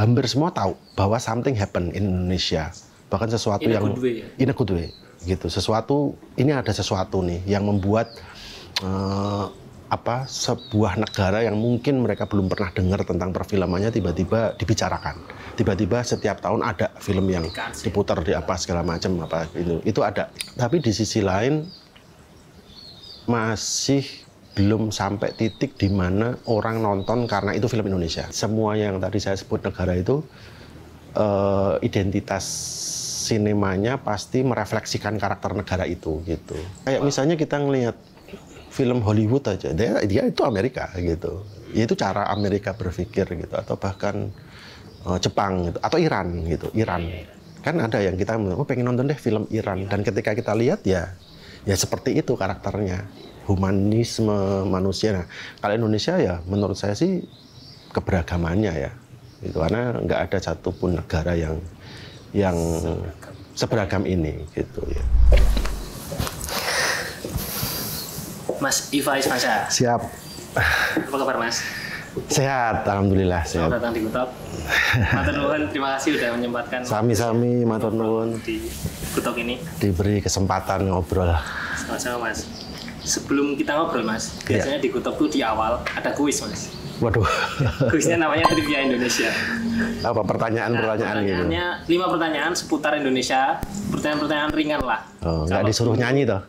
hampir semua tahu bahwa something happen in Indonesia, bahkan sesuatu in a good way, gitu. Ini ada sesuatu nih yang membuat sebuah negara yang mungkin mereka belum pernah dengar tentang perfilmannya tiba-tiba dibicarakan. Tiba-tiba setiap tahun ada film yang diputar di apa segala macam itu ada. Tapi di sisi lain masih belum sampai titik di mana orang nonton karena itu film Indonesia. Semua yang tadi saya sebut negara itu identitas sinemanya pasti merefleksikan karakter negara itu gitu. Kayak misalnya kita ngelihat film Hollywood aja, dia itu Amerika gitu. Itu cara Amerika berpikir gitu, atau bahkan Jepang gitu, atau Iran gitu. Iran kan ada yang kita pengen nonton deh film Iran, dan ketika kita lihat ya seperti itu karakternya, humanisme manusia. Nah, kalau Indonesia ya menurut saya sih keberagamannya ya, gitu, karena nggak ada satupun negara yang seberagam ini gitu ya. Mas Iva Ismansyah. Siap. Apa kabar Mas? Sehat, alhamdulillah. Selamat datang di Kutok. Matur nuwun, terima kasih sudah menyempatkan. Sami-sami, matur nuwun. Di Kutok ini. Diberi kesempatan ngobrol. Sama-sama Mas. Sebelum kita ngobrol Mas, biasanya di Kutok tuh di awal ada kuis Mas. Waduh. Kuisnya namanya Trivia Indonesia. Apa pertanyaan-pertanyaan gitu? Pertanyaannya 5 pertanyaan seputar Indonesia. Pertanyaan-pertanyaan ringan lah. Oh, nggak disuruh nyanyi toh?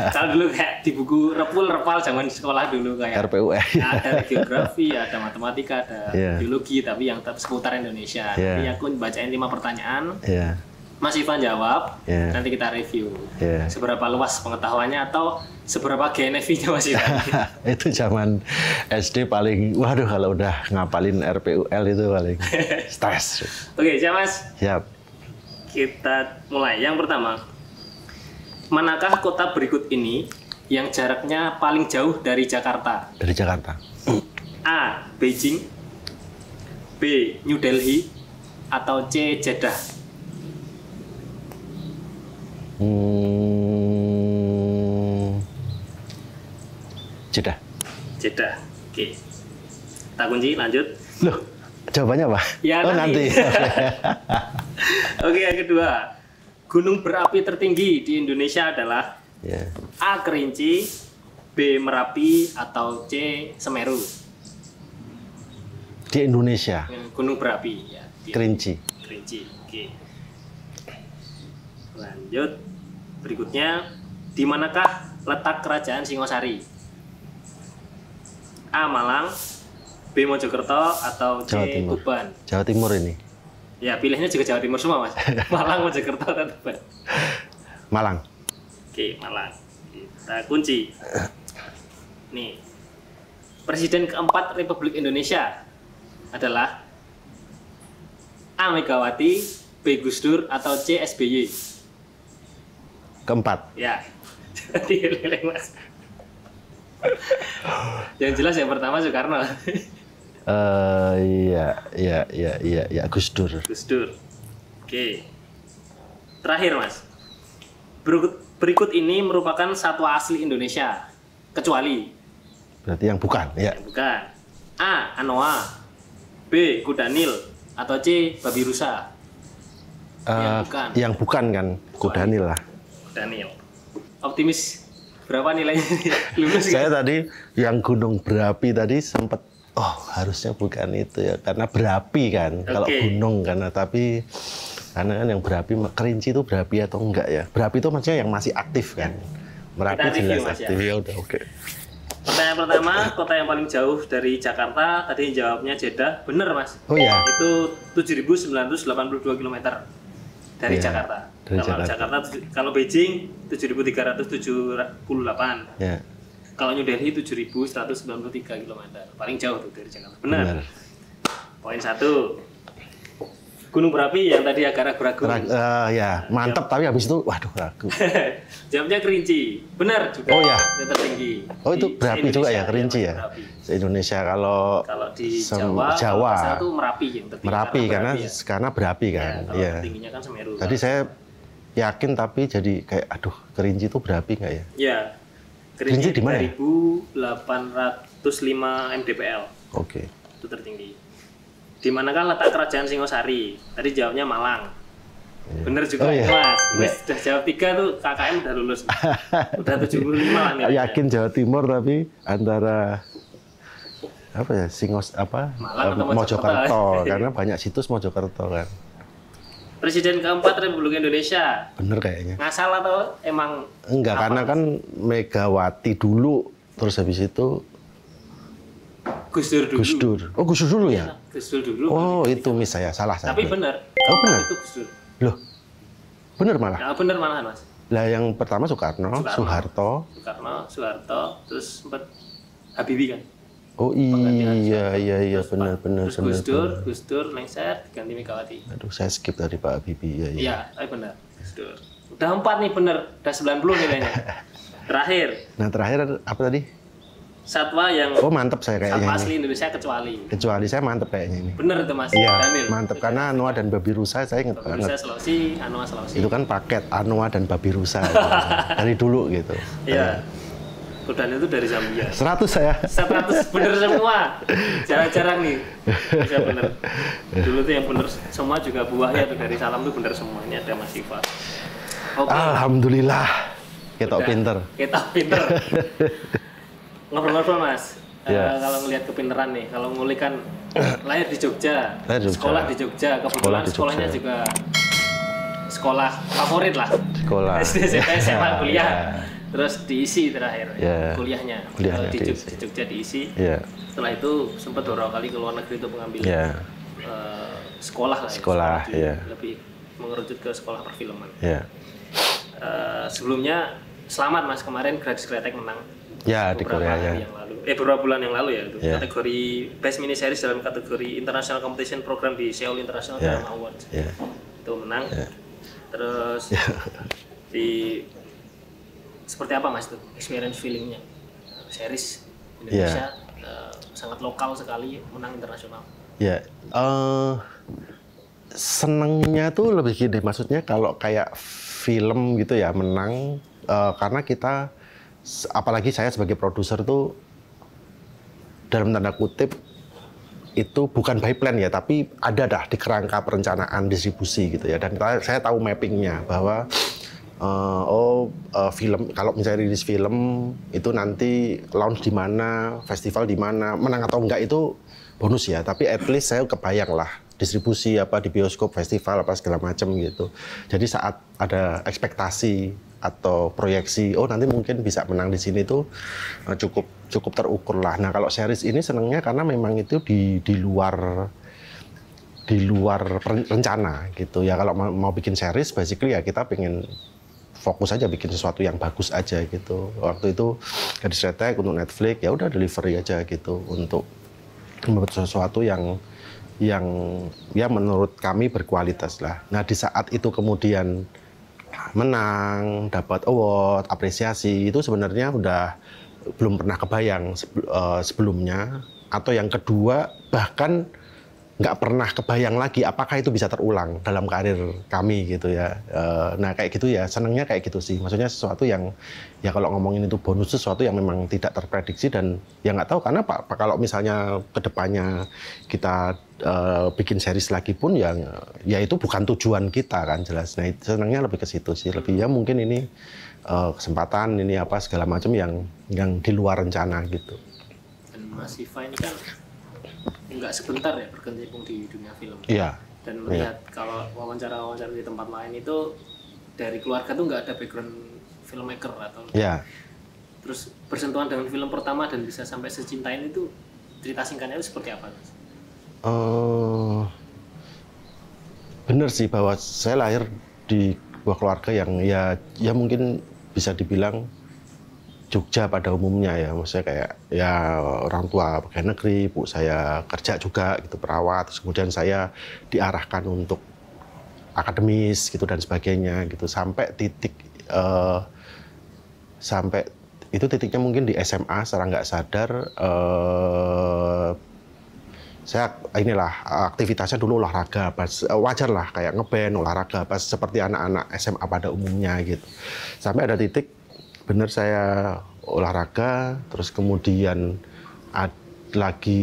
Kalau dulu kayak di buku repal zaman sekolah dulu kayak RPUL. ada geografi, ada matematika, ada biologi, tapi yang seputar Indonesia. Nanti aku bacain 5 pertanyaan. Mas Ivan jawab, nanti kita review seberapa luas pengetahuannya atau seberapa GNFI-nya Mas Ivan. Itu zaman SD paling, waduh kalau udah ngapalin RPUL itu paling stres. Oke, siap Mas? Siap. Kita mulai. Yang pertama, manakah kota berikut ini yang jaraknya paling jauh dari Jakarta? Dari Jakarta. A. Beijing, B. New Delhi, atau C. Jeddah? Jeddah. Jeddah. Oke. Tak kunci, lanjut. Loh, jawabannya apa? Ya, oh, nanti. Oke, yang kedua. Gunung berapi tertinggi di Indonesia adalah A. Kerinci, B. Merapi, atau C. Semeru? Di Indonesia. Gunung berapi ya. Kerinci. Kerinci. Oke. Lanjut. Berikutnya, di manakah letak kerajaan Singosari? A. Malang, B. Mojokerto, atau C. Tuban? Jawa Timur ini. Ya, pilihnya juga Jawa Timur semua, Mas. Malang, Mojokerto, atau Tuban? Malang. Oke, Malang. Kita kunci. Nih, Presiden keempat Republik Indonesia adalah A. Megawati, B. Gus Dur, atau C. SBY? Keempat. Ya, jadi Mas. Yang jelas yang pertama Soekarno. Iya, Gus Dur. Gus Dur. Oke. Terakhir, Mas. Berikut ini merupakan satwa asli Indonesia, kecuali. Berarti yang bukan, ya. Yang bukan. A. Anoa, B. Kuda Nil, atau C. Babi rusa? Yang bukan kan, Kuda Nil lah. Kuda Nil. Optimis berapa nilainya? Lulus saya tadi yang gunung berapi tadi sempat harusnya bukan itu ya, karena berapi kan. Kalau gunung karena karena kan yang berapi, Kerinci itu berapi atau enggak ya? Berapi itu maksudnya yang masih aktif kan. Merapi jelas aktif ya udah oke. Pertanyaan pertama, kota yang paling jauh dari Jakarta, tadi jawabnya Jeddah, bener Mas. Oh iya. Itu 7.982 km dari Jakarta. Kalau Beijing 7.378. Ya. Kalau New Delhi 7.193 km. Paling jauh tuh dari Jakarta. Benar. Poin 1. Gunung berapi yang tadi agak ragu-ragu. Ya, mantap tapi habis itu waduh ragu. Jawabnya Kerinci. Benar juga. Oh ya. Yang tertinggi. Oh itu berapi juga ya, Kerinci ya. Se-Indonesia kalau di Jawa itu Merapi yang tertinggi. Merapi karena berapi kan. Ya, kalau tingginya kan Semeru. Tadi saya yakin tapi jadi kayak aduh, Kerinci itu berapi nggak ya? Iya. Kerinci di mana? 3.805 mdpl. Oke. Itu tertinggi. di manakah letak kerajaan Singosari? Tadi jawabnya Malang. Bener juga Mas. Sudah jawab 3 tuh KKM udah lulus. Udah 75 lah nih. Yakin Jawa Timur tapi antara apa ya Mojokerto karena banyak situs Mojokerto kan. Presiden keempat Republik Indonesia. Bener kayaknya. Ngasal atau emang? Enggak, karena kan Megawati dulu, terus habis itu Gus Dur dulu. Gus Dur. Oh, Gus Dur dulu ya? Gus Dur dulu. Oh, itu mis saya salah. Tapi benar. Oh, benar. Itu Gus Dur. Loh, bener malah? Ya, bener malahan, Mas. Lah yang pertama Soekarno, Soeharto, terus sempat Habibie kan? Oh iya, benar. Gus Dur, lengser, ganti Megawati. Aduh, saya skip tadi Pak Habibie. Iya, tapi benar. Gus Dur. Udah 4 nih bener, udah 90 nilainya. Terakhir. Nah terakhir apa tadi? Satwa yang mantep saya kayaknya. Satwa asli Indonesia kecuali saya mantep kayaknya ini. Bener itu Mas. Iya, mantep karena Anoa dan Babi Rusa saya inget banget. Babi Rusa Sulawesi, Anoa Sulawesi. Itu kan paket Anoa dan Babi Rusa gitu. Dari dulu gitu. Iya. Kudan itu dari Zambia. 100 saya. 100 bener semua. Jarang-jarang nih. Bisa bener. Dulu tuh yang bener semua juga buahnya tuh dari Salam tuh bener semua. Ini ada Mas Siva. Okay. Alhamdulillah. Kita pinter. Ngobrol-ngobrol Mas, kalau ngelihat kepinteran nih, kalau ngulik kan lahir di Jogja, sekolah di Jogja, kebetulan sekolahnya juga sekolah favorit lah. SD, SMP, SMA, kuliah, terus diisi terakhir kuliahnya di Jogja diisi. Setelah itu sempat beberapa kali ke luar negeri untuk mengambil sekolah lah. Lebih mengerucut ke sekolah perfilman. Sebelumnya selamat Mas, kemarin Gadis Kretek menang. Ya, di Korea ya. Beberapa bulan yang lalu ya, itu kategori Best Mini Series dalam kategori International Competition Program di Seoul International Drama Awards. Itu menang. Terus di seperti apa Mas tuh experience feelingnya? Series Indonesia sangat lokal sekali, menang internasional. Ya, senengnya tuh lebih gini, maksudnya kalau kayak film gitu ya menang karena kita apalagi saya sebagai produser tuh dalam tanda kutip itu bukan by plan ya, tapi ada dah di kerangka perencanaan distribusi gitu ya, dan saya tahu mappingnya bahwa film kalau misalnya rilis film itu nanti launch di mana, festival di mana, menang atau enggak itu bonus ya, tapi at least saya kebayang lah distribusi apa di bioskop, festival apa segala macam gitu. Jadi saat ada ekspektasi atau proyeksi, nanti mungkin bisa menang di sini tuh cukup terukur lah. Nah kalau series ini senangnya karena memang itu di luar rencana gitu ya. Kalau mau bikin series, basically ya kita pengen fokus aja bikin sesuatu yang bagus aja gitu. Waktu itu Gadis Kretek untuk Netflix ya udah delivery aja gitu untuk membuat sesuatu yang ya menurut kami berkualitas lah. Nah di saat itu kemudian menang, dapat award, apresiasi, itu sebenarnya udah belum pernah kebayang sebelumnya. Atau yang kedua, bahkan nggak pernah kebayang lagi apakah itu bisa terulang dalam karir kami gitu ya. Nah kayak gitu ya, senangnya kayak gitu sih. Maksudnya sesuatu yang, ya kalau ngomongin itu bonus, sesuatu yang memang tidak terprediksi dan ya nggak tahu karena kalau misalnya kedepannya kita bikin series lagi pun ya itu bukan tujuan kita kan jelas. Nah senangnya lebih ke situ sih, lebih ya mungkin ini kesempatan ini apa segala macam yang di luar rencana gitu. Dan Mas Siva ini kan nggak sebentar ya berkecimpung di dunia film. Iya. Dan melihat kalau wawancara-wawancara di tempat lain itu dari keluarga tuh nggak ada background filmmaker atau. Iya. Terus bersentuhan dengan film pertama dan bisa sampai secinta ini itu cerita singkatnya itu seperti apa? Bener sih bahwa saya lahir di sebuah keluarga yang ya mungkin bisa dibilang Jogja pada umumnya ya, maksudnya kayak ya orang tua pegawai negeri, ibu saya kerja juga gitu perawat, terus kemudian saya diarahkan untuk akademis gitu dan sebagainya gitu sampai titik sampai itu titiknya mungkin di SMA secara nggak sadar saya inilah aktivitasnya dulu olahraga, wajar lah kayak ngeband olahraga pas seperti anak-anak SMA pada umumnya gitu, sampai ada titik bener saya olahraga, terus kemudian lagi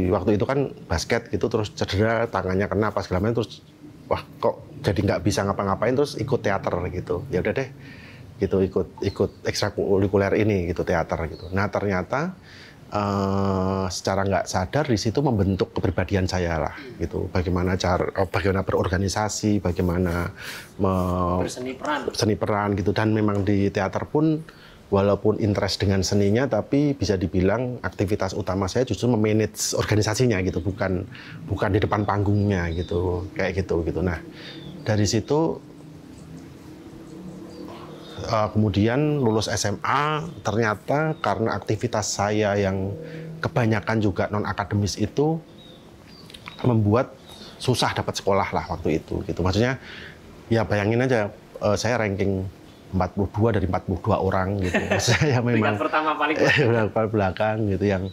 waktu itu kan basket gitu, terus cedera, tangannya kena pas segala macam, terus wah kok jadi nggak bisa ngapa-ngapain, terus ikut teater gitu. Ya udah deh gitu, ikut ekstrakurikuler ini gitu, teater gitu. Nah ternyata secara nggak sadar di situ membentuk kepribadian saya lah gitu. Bagaimana berorganisasi, bagaimana berseni peran gitu. Dan memang di teater pun walaupun interest dengan seninya, tapi bisa dibilang aktivitas utama saya justru memanage organisasinya gitu, bukan di depan panggungnya gitu, kayak gitu. Nah dari situ kemudian lulus SMA, ternyata karena aktivitas saya yang kebanyakan juga non-akademis itu membuat susah dapat sekolah lah waktu itu gitu. Maksudnya ya bayangin aja, saya ranking 42 dari 42 orang gitu. Saya memang pertama paling belakang gitu, yang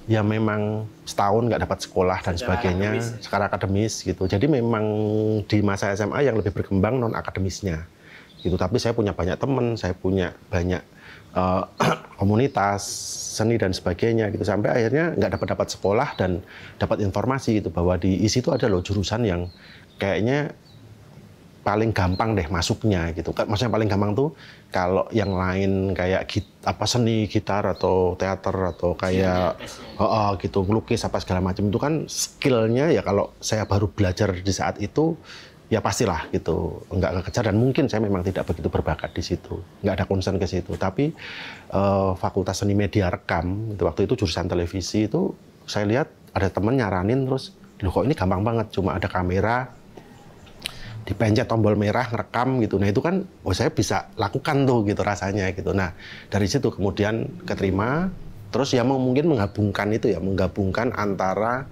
ya memang setahun nggak dapat sekolah dan sebagainya secara akademis gitu. Jadi memang di masa SMA yang lebih berkembang non-akademisnya gitu. Tapi saya punya banyak teman, saya punya banyak komunitas seni dan sebagainya gitu, sampai akhirnya nggak dapat sekolah dan dapat informasi gitu bahwa di ISI itu ada loh jurusan yang kayaknya paling gampang deh masuknya gitu. Maksudnya paling gampang tuh kalau yang lain kayak seni, gitar atau teater atau kayak gitu, ngelukis apa segala macam itu kan skillnya ya kalau saya baru belajar di saat itu ya pastilah gitu, nggak kejar, dan mungkin saya memang tidak begitu berbakat di situ, nggak ada concern ke situ. Tapi Fakultas Seni Media Rekam itu waktu itu jurusan televisi itu saya lihat ada temen nyaranin, terus loh kok ini gampang banget, cuma ada kamera, dipencet tombol merah, ngerekam gitu. Nah itu kan saya bisa lakukan tuh gitu rasanya gitu. Nah dari situ kemudian keterima, terus ya mungkin menggabungkan antara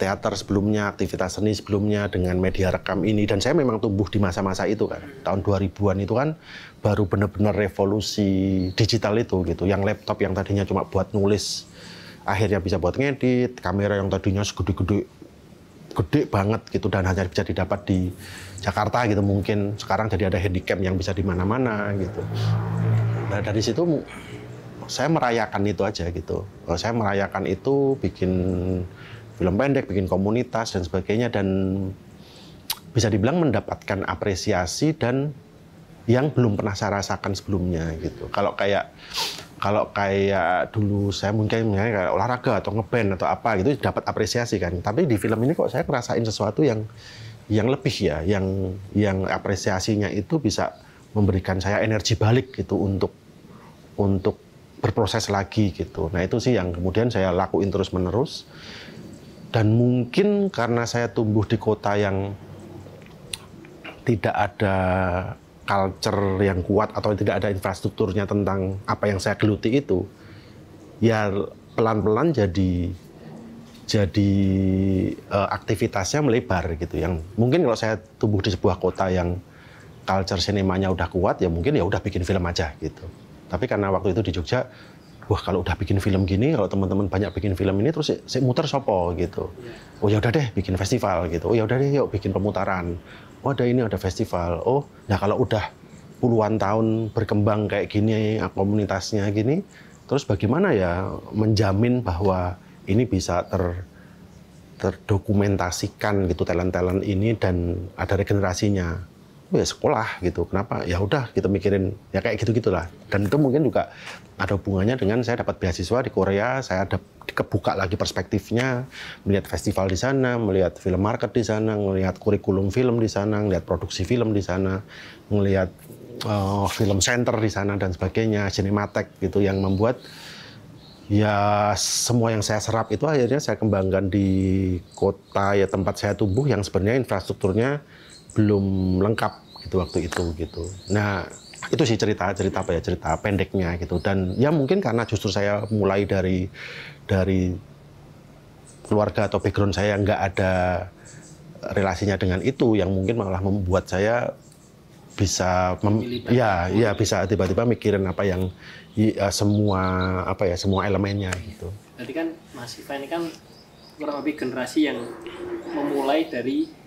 teater sebelumnya, aktivitas seni sebelumnya dengan media rekam ini. Dan saya memang tumbuh di masa-masa itu kan. Tahun 2000-an itu kan baru benar-benar revolusi digital itu gitu. Yang laptop yang tadinya cuma buat nulis, akhirnya bisa buat ngedit, kamera yang tadinya gede banget gitu dan hanya bisa didapat di Jakarta gitu, mungkin sekarang jadi ada handycam yang bisa di mana-mana gitu. Nah dari situ saya merayakan itu aja gitu. Saya merayakan itu, bikin film pendek, bikin komunitas dan sebagainya, dan bisa dibilang mendapatkan apresiasi dan yang belum pernah saya rasakan sebelumnya gitu. Kalau kayak dulu saya mungkin kayak olahraga atau ngeband atau apa gitu dapat apresiasi kan. Tapi di film ini kok saya ngerasain sesuatu yang lebih ya, yang apresiasinya itu bisa memberikan saya energi balik gitu untuk berproses lagi gitu. Nah itu sih yang kemudian saya lakuin terus-menerus. Dan mungkin karena saya tumbuh di kota yang tidak ada culture yang kuat atau tidak ada infrastrukturnya tentang apa yang saya geluti itu, ya pelan-pelan jadi aktivitasnya melebar gitu. Yang mungkin kalau saya tumbuh di sebuah kota yang culture sinemanya udah kuat, ya mungkin ya udah bikin film aja gitu. Tapi karena waktu itu di Jogja, wah kalau udah bikin film gini, kalau teman-teman banyak bikin film ini, terus saya muter sopo gitu. Oh ya udah deh bikin festival gitu. Oh ya udah deh yuk bikin pemutaran. Oh ada festival. Oh nah kalau udah puluhan tahun berkembang kayak gini, komunitasnya gini, terus bagaimana ya menjamin bahwa ini bisa terdokumentasikan gitu talent-talent ini dan ada regenerasinya. Oh ya sekolah gitu. Kenapa? Ya udah kita mikirin ya kayak gitu-gitulah. Dan itu mungkin juga ada hubungannya dengan saya dapat beasiswa di Korea, saya ada kebuka lagi perspektifnya, melihat festival di sana, melihat film market di sana, melihat kurikulum film di sana, melihat produksi film di sana, melihat film center di sana dan sebagainya, Cinematek gitu, yang membuat ya semua yang saya serap itu akhirnya saya kembangkan di kota ya tempat saya tumbuh yang sebenarnya infrastrukturnya belum lengkap gitu waktu itu gitu. Nah itu sih cerita pendeknya gitu. Dan ya mungkin karena justru saya mulai dari keluarga atau background saya nggak ada relasinya dengan itu, yang mungkin malah membuat saya bisa bisa tiba-tiba mikirin apa yang semua elemennya gitu. Berarti kan Mas Siva ini kan kurang lebih generasi yang memulai dari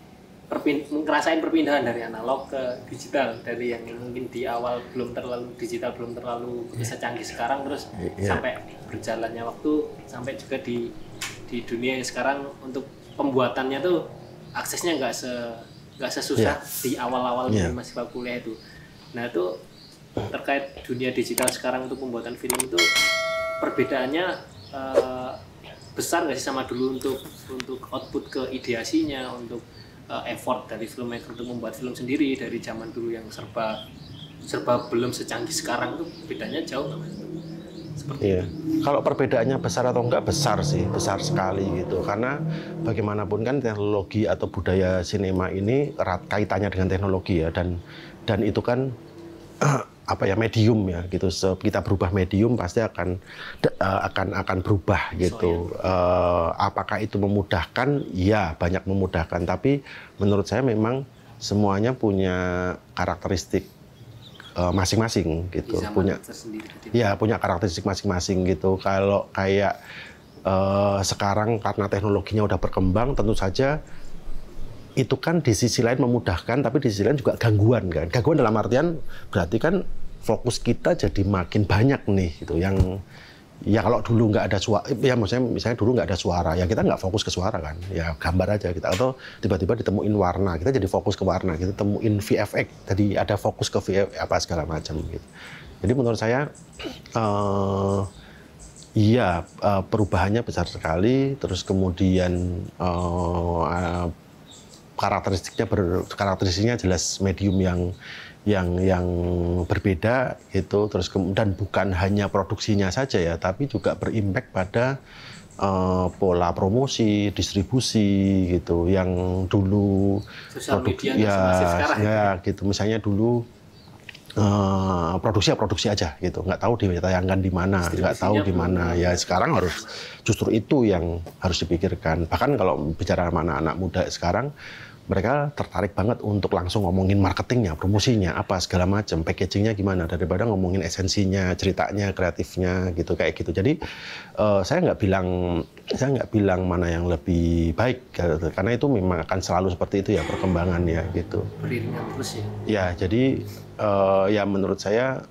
ngerasain perpindahan dari analog ke digital, dari yang mungkin di awal belum terlalu digital, belum terlalu bisa canggih sekarang, terus sampai berjalannya waktu sampai juga di dunia yang sekarang untuk pembuatannya tuh aksesnya nggak sesusah di awal-awal masih kuliah itu. Nah itu terkait dunia digital sekarang untuk pembuatan film itu perbedaannya besar nggak sih sama dulu untuk output ke ideasinya, untuk effort dari filmmaker untuk membuat film sendiri dari zaman dulu yang serba belum secanggih sekarang tuh bedanya jauh nggak Mas? Seperti itu. Kalau perbedaannya besar atau enggak, besar sih, besar sekali gitu. Karena bagaimanapun kan teknologi atau budaya sinema ini erat kaitannya dengan teknologi ya, dan itu kan medium ya gitu. Kita berubah medium pasti akan berubah gitu. Apakah itu memudahkan? Ya, banyak memudahkan, tapi menurut saya memang semuanya punya karakteristik masing-masing gitu, punya karakteristik masing-masing gitu. Kalau kayak sekarang karena teknologinya udah berkembang, tentu saja itu kan di sisi lain memudahkan, tapi di sisi lain juga gangguan kan. Gangguan dalam artian berarti kan fokus kita jadi makin banyak nih gitu. Yang ya kalau dulu nggak ada suara, ya misalnya dulu nggak ada suara, ya kita nggak fokus ke suara kan, ya gambar aja kita, atau tiba-tiba ditemuin warna, kita jadi fokus ke warna, kita temuin VFX, jadi ada fokus ke VFX apa segala macam gitu. Jadi menurut saya perubahannya besar sekali, terus kemudian karakteristiknya jelas medium yang berbeda gitu, terus dan bukan hanya produksinya saja ya, tapi juga berimpact pada pola promosi, distribusi gitu, yang dulu gitu, misalnya dulu produksi aja gitu, nggak tahu ditayangkan di mana, nggak tahu di mana, ya sekarang harus justru itu yang harus dipikirkan. Bahkan kalau bicara sama anak-anak muda sekarang, mereka tertarik banget untuk langsung ngomongin marketingnya, promosinya, apa segala macam, packagingnya gimana, daripada ngomongin esensinya, ceritanya, kreatifnya, gitu kayak gitu. Jadi saya nggak bilang mana yang lebih baik, karena itu memang akan selalu seperti itu ya perkembangan ya gitu. Beriringan terus ya. Ya jadi ya menurut saya,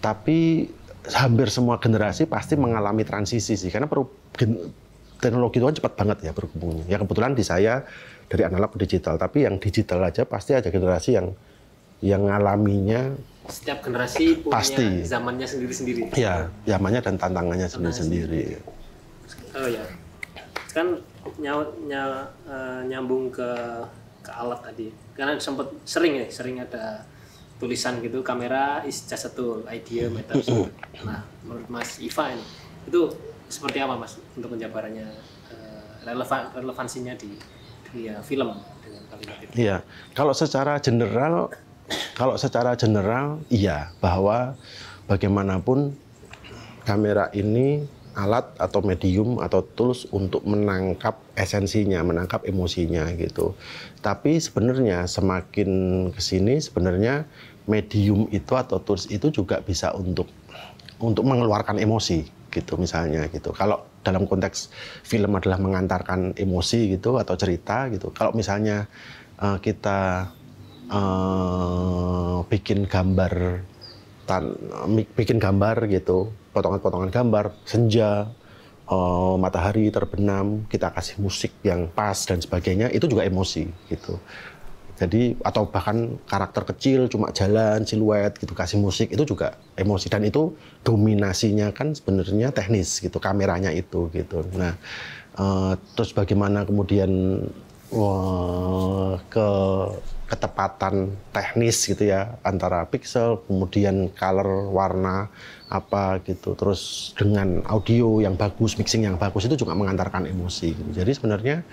tapi hampir semua generasi pasti mengalami transisi sih, karena teknologi itu kan cepat banget ya berkembangnya. Ya kebetulan di saya dari analog ke digital, tapi yang digital aja pasti ada generasi yang ngalaminya. Setiap generasi punya pasti zamannya sendiri-sendiri. Ya, zamannya dan tantangannya sendiri-sendiri. Oh ya, kan nyambung ke alat tadi. Karena sering ada tulisan gitu, kamera is just a tool, idea matters. Nah, menurut Mas Iva ini, itu seperti apa Mas untuk penjabarannya, relevansinya di dunia film dengan kalimat itu? Iya, kalau secara general iya, bahwa bagaimanapun kamera ini alat atau medium atau tools untuk menangkap esensinya, menangkap emosinya gitu. Tapi sebenarnya semakin kesini sebenarnya medium itu atau tools itu juga bisa untuk mengeluarkan emosi gitu misalnya gitu. Kalau dalam konteks film adalah mengantarkan emosi gitu atau cerita gitu. Kalau misalnya kita bikin gambar gitu, potongan-potongan gambar, senja, matahari terbenam, kita kasih musik yang pas dan sebagainya, itu juga emosi gitu. Jadi atau bahkan karakter kecil cuma jalan siluet gitu, kasih musik, itu juga emosi, dan itu dominasinya kan sebenarnya teknis gitu, kameranya itu gitu. Nah terus bagaimana kemudian ketepatan teknis gitu ya antara pixel, kemudian color, warna apa gitu, terus dengan audio yang bagus, mixing yang bagus, itu juga mengantarkan emosi gitu. Jadi sebenarnya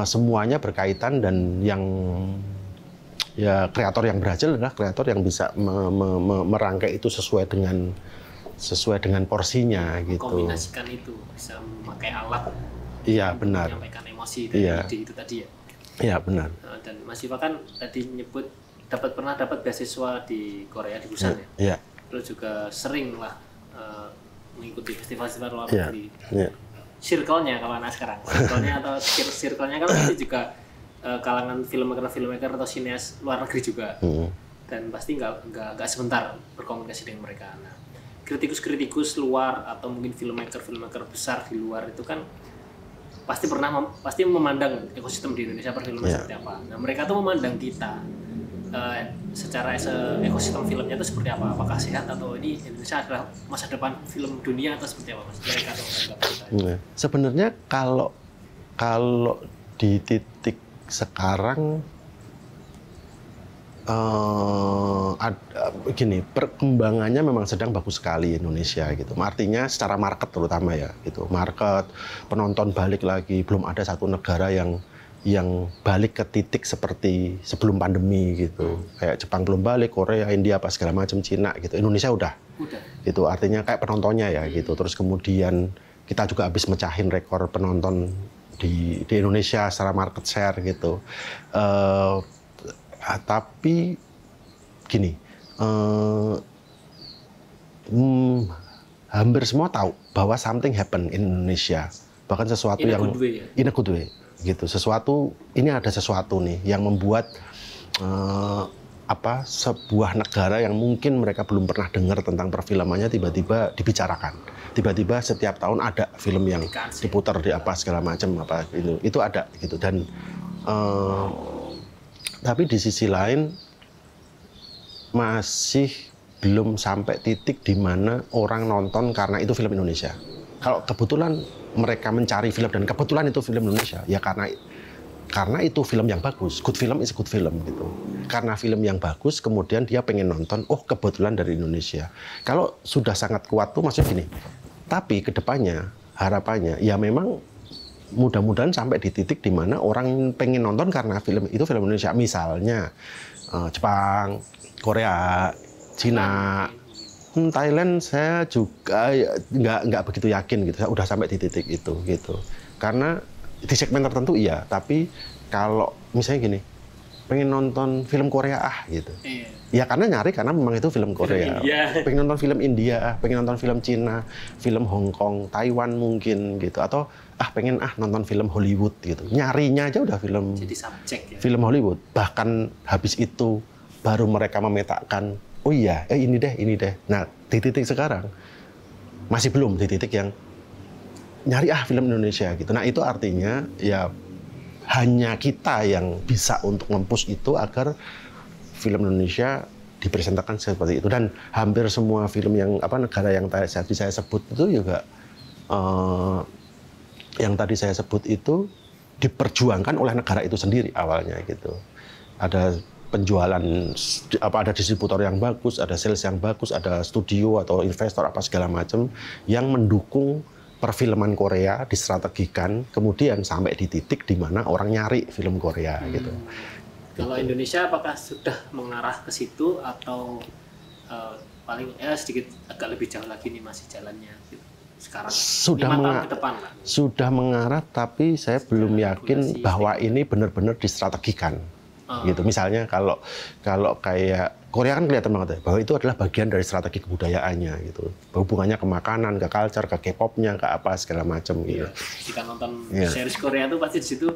semuanya berkaitan, dan yang ya kreator yang berhasil adalah kreator yang bisa merangkai itu sesuai dengan porsinya gitu. Kombinasikan itu, bisa memakai alat. Iya benar. Menyampaikan emosi dari itu tadi ya. Iya benar. Dan Mas Iva kan tadi nyebut pernah dapat beasiswa di Korea, di Busan ya. Iya. Terus juga sering lah mengikuti festival-festival luar negeri. Iya. circle-nya kalau anak sekarang, circle-nya atau circle-nya kan pasti juga kalangan filmmaker atau sineas luar negeri juga, dan pasti nggak sebentar berkomunikasi dengan mereka. Nah, kritikus luar atau mungkin filmmaker besar di luar itu kan pasti memandang ekosistem di Indonesia perfilman seperti apa. Nah, mereka tuh memandang kita secara ekosistem filmnya itu seperti apa? Apakah sehat atau ini Indonesia adalah masa depan film dunia atau seperti apa, Mas? Mereka atau enggak? Sebenarnya kalau di titik sekarang gini, perkembangannya memang sedang bagus sekali Indonesia gitu. Artinya secara market terutama ya gitu. Market, penonton balik lagi, belum ada satu negara yang balik ke titik seperti sebelum pandemi gitu. Kayak Jepang belum balik, Korea, India apa segala macam, Cina gitu. Indonesia udah. Gitu. Artinya kayak penontonnya ya gitu. Terus kemudian kita juga habis mecahin rekor penonton di Indonesia secara market share gitu. Tapi gini, hampir semua tahu bahwa something happen in Indonesia, bahkan sesuatu in a good way, gitu. Ini ada sesuatu nih yang membuat sebuah negara yang mungkin mereka belum pernah dengar tentang perfilmannya tiba-tiba dibicarakan. Tiba-tiba setiap tahun ada film yang diputar di apa segala macam apa itu ada gitu. Dan tapi di sisi lain masih belum sampai titik di mana orang nonton karena itu film Indonesia. Kalau kebetulan mereka mencari film dan kebetulan itu film Indonesia, ya karena itu film yang bagus. Good film is good film gitu. Karena film yang bagus, kemudian dia pengen nonton, oh kebetulan dari Indonesia. Kalau sudah sangat kuat tuh maksudnya gini. Tapi kedepannya harapannya ya memang mudah-mudahan sampai di titik di mana orang pengen nonton karena film itu film Indonesia. Misalnya Jepang, Korea, Cina, Thailand saya juga nggak begitu yakin gitu. Saya udah sampai di titik itu gitu. Karena di segmen tertentu iya, tapi kalau misalnya gini, pengen nonton film Korea gitu. Ya karena memang itu film Korea. Pengen nonton film India, pengen nonton film Cina, film Hong Kong, Taiwan mungkin gitu. Atau pengen nonton film Hollywood gitu. Nyarinya aja udah film. Jadi subjek ya. Film Hollywood. Bahkan habis itu baru mereka memetakan, oh iya, ini deh. Nah, di titik sekarang masih belum di titik yang nyari film Indonesia gitu. Nah, itu artinya ya hanya kita yang bisa untuk nge-push itu agar film Indonesia dipresentasikan seperti itu. Dan hampir semua film yang negara yang tadi saya sebut itu juga yang tadi saya sebut itu diperjuangkan oleh negara itu sendiri awalnya gitu. Ada penjualan, ada distributor yang bagus, ada sales yang bagus, ada studio atau investor apa segala macam yang mendukung perfilman Korea distrategikan, kemudian sampai di titik di mana orang nyari film Korea gitu. Kalau Indonesia apakah sudah mengarah ke situ atau paling sedikit agak lebih jauh lagi nih masih jalannya gitu. Sekarang 5 tahun ke depan lah. Sudah mengarah, tapi saya belum yakin bahwa ini benar-benar distrategikan. Gitu. Misalnya kalau kayak Korea kan kelihatan banget ya, bahwa itu adalah bagian dari strategi kebudayaannya gitu. Hubungannya ke makanan, ke culture, ke K-pop-nya, ke apa segala macam gitu. Jika nonton series Korea tuh pasti di situ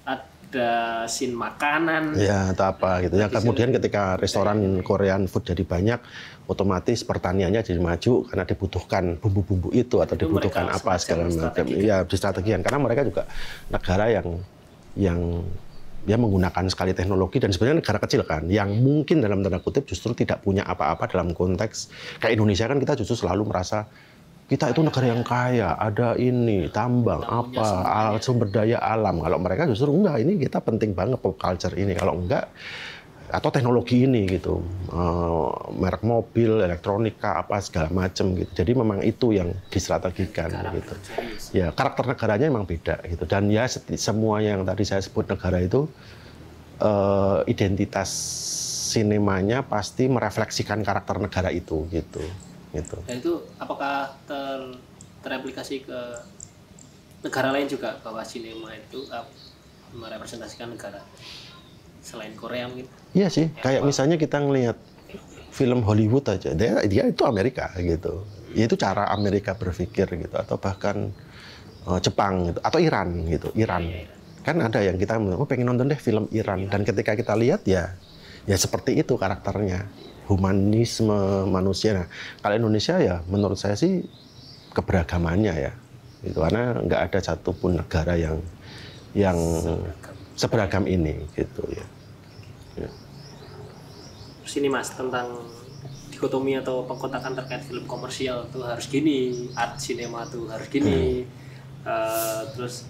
ada scene makanan. Ya, atau apa gitu. Ya kemudian ketika restoran Korean food jadi banyak, otomatis pertaniannya jadi maju karena dibutuhkan bumbu-bumbu itu atau dibutuhkan apa segala macam. Ya, distrategikan karena mereka juga negara yang dia menggunakan sekali teknologi dan sebenarnya negara kecil kan, yang mungkin dalam tanda kutip justru tidak punya apa-apa dalam konteks kayak Indonesia kan kita justru selalu merasa kita itu negara yang kaya, ada ini tambang sumber daya alam. Kalau mereka justru enggak, ini kita penting banget pop culture ini, kalau enggak atau teknologi ini gitu, merek mobil, elektronika apa segala macam gitu. Jadi memang itu yang distrategikan gitu. Ya karakter negaranya memang beda gitu. Dan ya semua yang tadi saya sebut negara itu identitas sinemanya pasti merefleksikan karakter negara itu gitu. Dan itu apakah teraplikasi ke negara lain juga bahwa sinema itu merepresentasikan negara selain Korea mungkin? Iya sih, kayak misalnya kita ngelihat film Hollywood aja, dia itu Amerika gitu. Itu cara Amerika berpikir gitu, atau bahkan Jepang gitu, atau Iran gitu, Iran. Kan ada yang kita pengen nonton deh film Iran, dan ketika kita lihat ya seperti itu karakternya, humanisme manusia. Nah, kalau Indonesia ya menurut saya sih keberagamannya ya, itu karena nggak ada satupun negara yang seberagam ini gitu ya. Terus ini Mas tentang dikotomi atau pengkotakan terkait film komersial tuh harus gini, art cinema tuh harus gini. Terus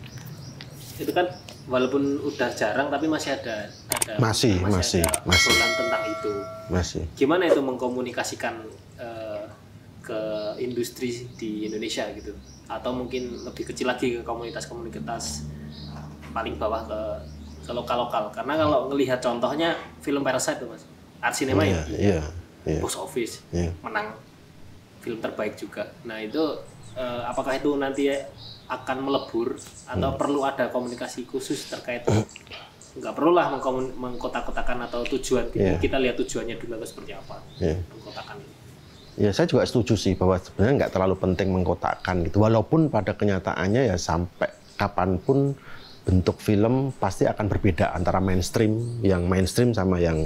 itu kan walaupun udah jarang tapi masih ada masih obrolan tentang itu. Masih. Gimana itu mengkomunikasikan ke industri di Indonesia gitu? Atau mungkin lebih kecil lagi ke komunitas-komunitas paling bawah ke lokal-lokal. Karena kalau ngelihat contohnya film Parasite tuh Mas, art cinema box office menang film terbaik juga. Nah itu apakah itu nanti akan melebur atau perlu ada komunikasi khusus terkait nggak perlulah mengkotak-kotakan atau tujuan kita lihat tujuannya dulu atau seperti apa mengkotakan ini. Ya saya juga setuju sih bahwa sebenarnya nggak terlalu penting mengkotakkan gitu, walaupun pada kenyataannya ya sampai kapanpun bentuk film pasti akan berbeda antara mainstream sama yang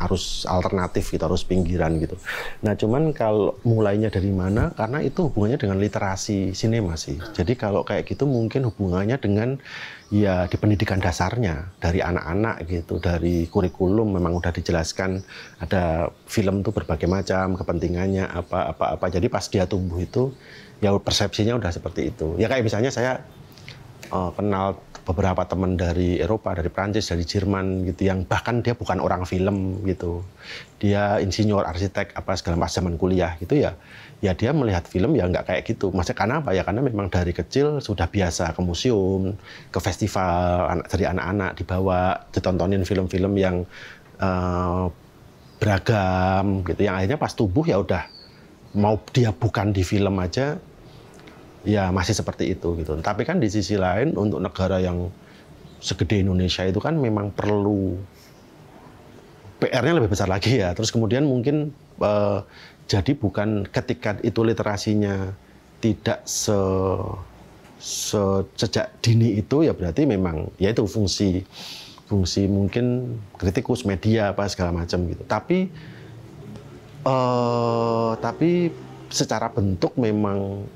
arus alternatif gitu, arus pinggiran gitu. Nah cuman kalau mulainya dari mana, karena itu hubungannya dengan literasi sinema sih. Jadi kalau kayak gitu mungkin hubungannya dengan ya di pendidikan dasarnya dari anak-anak gitu, dari kurikulum memang udah dijelaskan ada film tuh berbagai macam kepentingannya apa. Jadi pas dia tumbuh itu ya persepsinya udah seperti itu. Ya kayak misalnya saya kenal beberapa teman dari Eropa, dari Prancis, dari Jerman gitu, yang bahkan dia bukan orang film gitu, dia insinyur, arsitek, apa segala macam zaman kuliah gitu ya dia melihat film ya nggak kayak gitu. Maksudnya karena apa ya? Karena memang dari kecil sudah biasa ke museum, ke festival, dari anak-anak dibawa ditontonin film-film yang beragam gitu, yang akhirnya pas tumbuh ya udah mau dia bukan di film aja ya masih seperti itu gitu. Tapi kan di sisi lain untuk negara yang segede Indonesia itu kan memang perlu PR-nya lebih besar lagi ya. Terus kemudian mungkin jadi bukan ketika itu literasinya tidak sejak dini itu ya berarti memang ya itu fungsi mungkin kritikus media apa segala macam gitu. Tapi secara bentuk memang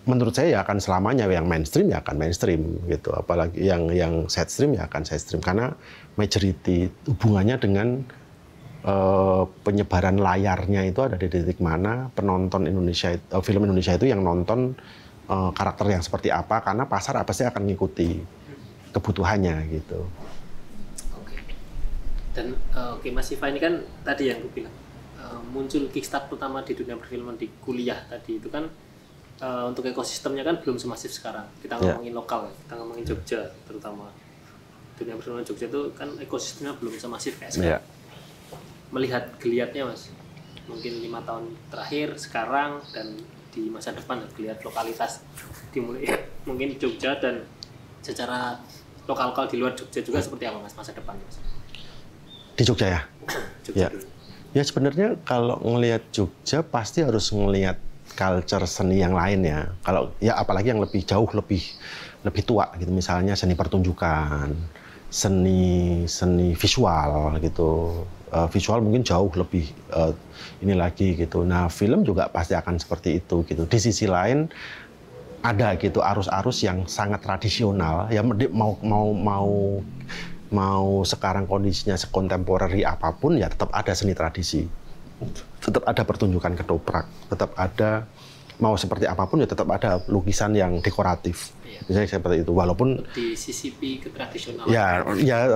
menurut saya ya akan selamanya yang mainstream ya akan mainstream gitu, apalagi yang sidestream ya akan sidestream, karena majority hubungannya dengan penyebaran layarnya itu ada di titik mana penonton Indonesia, film Indonesia itu yang nonton karakter yang seperti apa, karena pasar apa sih akan mengikuti kebutuhannya gitu. Oke. Dan Mas Siva ini kan tadi yang gue bilang muncul kickstart pertama di dunia perfilman di kuliah tadi itu kan untuk ekosistemnya kan belum semasif sekarang. Kita ngomongin lokal, kita ngomongin Jogja terutama. Dunia perfilman Jogja itu kan ekosistemnya belum semasif kayak sekarang. Melihat geliatnya Mas, mungkin 5 tahun terakhir, sekarang, dan di masa depan geliat lokalitas dimulai mungkin Jogja dan secara lokal-lokal di luar Jogja juga seperti apa Mas masa depan Mas? Di Jogja ya? Jogja ya sebenarnya kalau ngelihat Jogja pasti harus ngelihat culture seni yang lain ya. Kalau ya apalagi yang lebih jauh lebih tua gitu, misalnya seni pertunjukan, seni visual gitu. Visual mungkin jauh lebih ini lagi gitu. Nah, film juga pasti akan seperti itu gitu. Di sisi lain ada gitu arus-arus yang sangat tradisional ya, mau sekarang kondisinya sekontemporeri apapun ya tetap ada seni tradisi. Tetap ada pertunjukan ketoprak, tetap ada mau seperti apapun ya tetap ada lukisan yang dekoratif. Misalnya seperti itu, walaupun disisipi ke tradisional. Ya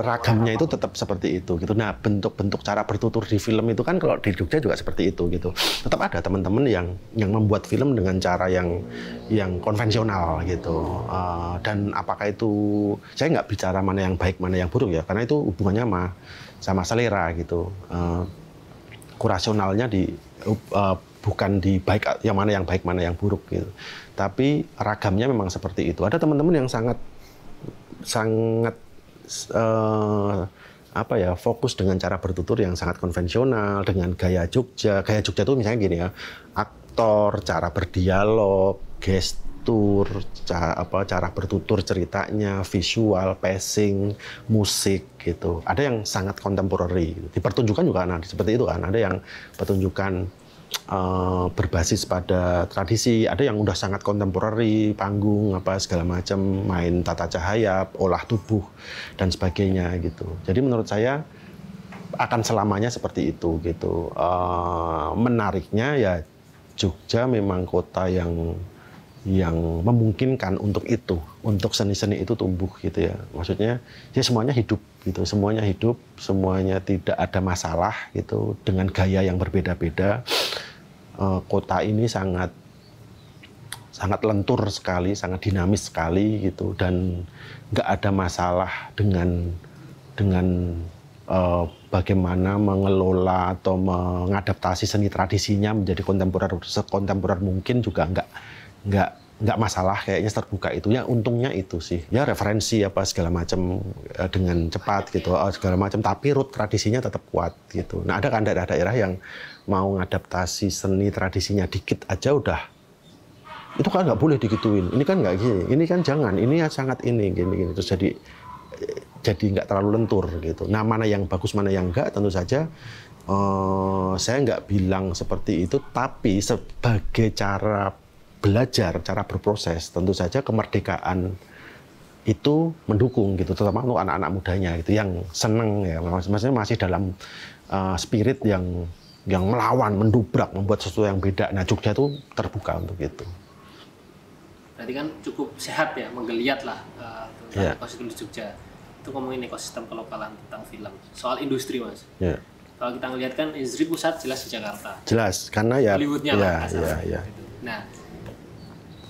ragamnya itu tetap seperti itu gitu. Nah, bentuk-bentuk cara bertutur di film itu kan kalau di Jogja juga seperti itu gitu. Tetap ada teman-teman yang membuat film dengan cara yang konvensional gitu. Dan apakah itu, saya nggak bicara mana yang baik mana yang buruk ya, karena itu hubungannya sama selera gitu. Kurasionalnya bukan di baik yang mana yang baik mana yang buruk gitu, tapi ragamnya memang seperti itu. Ada teman-teman yang sangat fokus dengan cara bertutur yang sangat konvensional dengan gaya Jogja. Gaya Jogja itu misalnya gini ya, aktor, cara berdialog, gestur bertutur, cara bertutur ceritanya, visual, pacing, musik gitu. Ada yang sangat contemporary. Di pertunjukan juga seperti itu kan. Ada yang pertunjukan berbasis pada tradisi, ada yang udah sangat contemporary, panggung apa segala macam, main tata cahaya, olah tubuh dan sebagainya gitu. Jadi menurut saya akan selamanya seperti itu gitu. Menariknya ya Jogja memang kota yang memungkinkan untuk itu, untuk seni-seni itu tumbuh gitu ya. Maksudnya ya semuanya hidup gitu, semuanya tidak ada masalah gitu dengan gaya yang berbeda-beda. Kota ini sangat lentur sekali, sangat dinamis sekali gitu, dan nggak ada masalah dengan bagaimana mengelola atau mengadaptasi seni tradisinya menjadi sekontemporer mungkin juga nggak masalah, kayaknya terbuka itu ya. Untungnya itu sih ya, referensi apa segala macam dengan cepat gitu segala macam, tapi root tradisinya tetap kuat gitu. Nah ada kan daerah-daerah yang mau ngadaptasi seni tradisinya dikit aja udah itu kan nggak boleh digituin, ini kan nggak gini, ini kan jangan, ini sangat ini gini terus jadi nggak terlalu lentur gitu. Nah mana yang bagus mana yang enggak tentu saja saya nggak bilang seperti itu, tapi sebagai cara belajar, cara berproses, tentu saja kemerdekaan itu mendukung gitu, terutama untuk anak-anak mudanya gitu yang seneng ya, maksudnya masih dalam spirit yang melawan, mendubrak, membuat sesuatu yang beda. Nah Jogja itu terbuka untuk itu. Berarti kan cukup sehat ya, menggeliat lah tentang ekosistem di Jogja. Itu ngomongin ekosistem kelokalan tentang film. Soal industri mas. Yeah. Kalau kita ngelihat kan industri pusat jelas di Jakarta. Jelas, karena ya. Hollywoodnya lah. Gitu. Nah,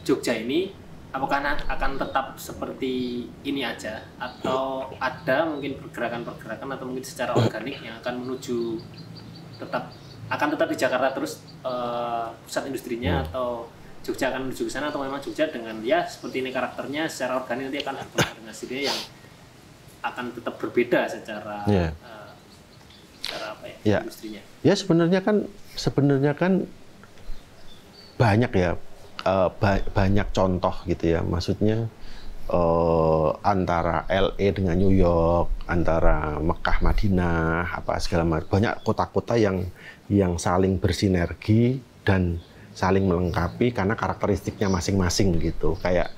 Jogja ini apakah akan tetap seperti ini aja, atau ada mungkin pergerakan-pergerakan atau mungkin secara organik yang akan menuju akan tetap di Jakarta terus pusat industrinya, atau Jogja akan menuju ke sana, atau memang Jogja dengan ya seperti ini karakternya secara organik nanti akan berkembang dengan sendiri yang akan tetap berbeda secara industrinya. Ya sebenarnya kan banyak ya, banyak contoh gitu ya, maksudnya antara LA dengan New York, antara Mekah, Madinah, apa segala macam, banyak kota-kota yang saling bersinergi dan saling melengkapi karena karakteristiknya masing-masing gitu. Kayak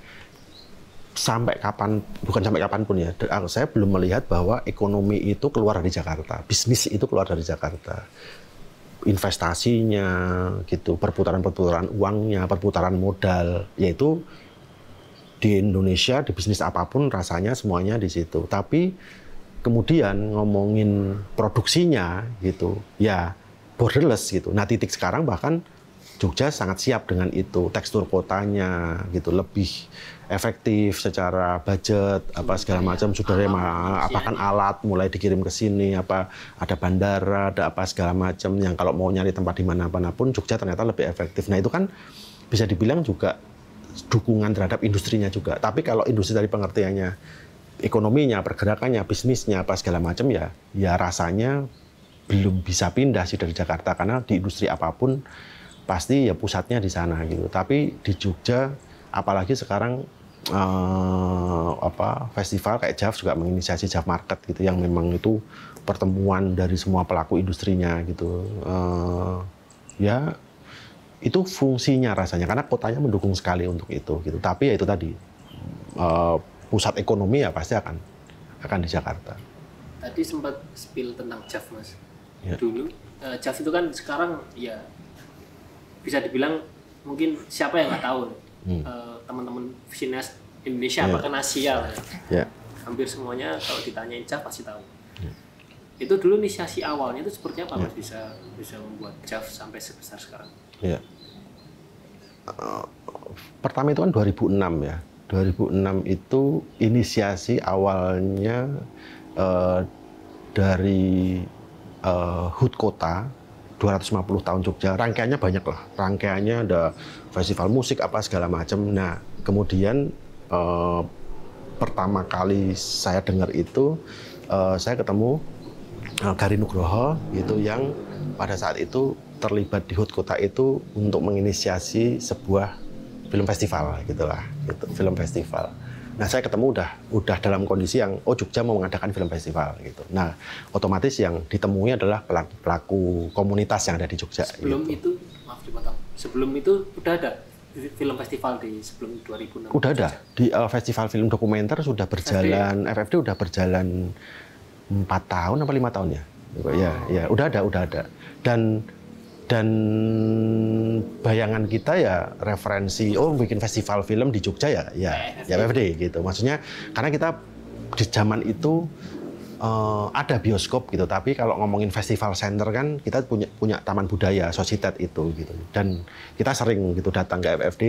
bukan sampai kapanpun ya, saya belum melihat bahwa ekonomi itu keluar dari Jakarta, bisnis itu keluar dari Jakarta. Investasinya gitu, perputaran uangnya, perputaran modal, yaitu di Indonesia, di bisnis apapun rasanya semuanya di situ. Tapi kemudian ngomongin produksinya gitu, ya borderless gitu. Nah titik sekarang bahkan Jogja sangat siap dengan itu, tekstur kotanya gitu lebih efektif secara budget apa segala macam, sudah apakan alat mulai dikirim ke sini, apa ada bandara, ada apa segala macam yang kalau mau nyari tempat di mana-mana pun Jogja ternyata lebih efektif. Nah itu kan bisa dibilang juga dukungan terhadap industrinya juga. Tapi kalau industri dari pengertiannya ekonominya, pergerakannya, bisnisnya apa segala macam ya rasanya belum bisa pindah sih dari Jakarta, karena di industri apapun pasti ya pusatnya di sana gitu. Tapi di Jogja apalagi sekarang festival kayak JAF juga menginisiasi JAF Market gitu, yang memang itu pertemuan dari semua pelaku industrinya gitu. Ya itu fungsinya rasanya karena kotanya mendukung sekali untuk itu gitu. Tapi ya itu tadi pusat ekonomi ya pasti akan di Jakarta. Tadi sempat spill tentang JAF mas. Ya. Dulu JAF itu kan sekarang ya bisa dibilang mungkin siapa yang nggak tahu teman-teman visionis Indonesia bahkan Asia ya. Hampir semuanya kalau ditanyain JAF pasti tahu. Itu dulu inisiasi awalnya itu seperti apa mas bisa membuat JAF sampai sebesar sekarang? Ya. Pertama itu kan 2006 ya. 2006 itu inisiasi awalnya dari HUT Kota 250 tahun Jogja. Rangkaiannya banyak lah. Rangkaiannya ada festival musik apa segala macam. Nah, kemudian pertama kali saya dengar itu saya ketemu Gari Nugroho gitu, yang pada saat itu terlibat di HUT Kota itu untuk menginisiasi sebuah film festival gitulah, gitu, film festival. Nah, saya ketemu udah dalam kondisi yang Jogja mau mengadakan film festival gitu. Nah, otomatis yang ditemui adalah pelaku komunitas yang ada di Jogja. Sebelum gitu. itu, maaf dipotong. Sebelum itu udah ada film festival di sebelum 2006. Udah ada di festival film dokumenter sudah berjalan, FFD udah berjalan 4 tahun apa 5 tahun ya. Ya, udah ada. Dan bayangan kita ya referensi bikin festival film di Jogja ya FFD gitu. Maksudnya karena kita di zaman itu ada bioskop gitu, tapi kalau ngomongin festival center kan kita punya taman budaya Sosietat itu gitu. Dan kita sering gitu datang ke FFD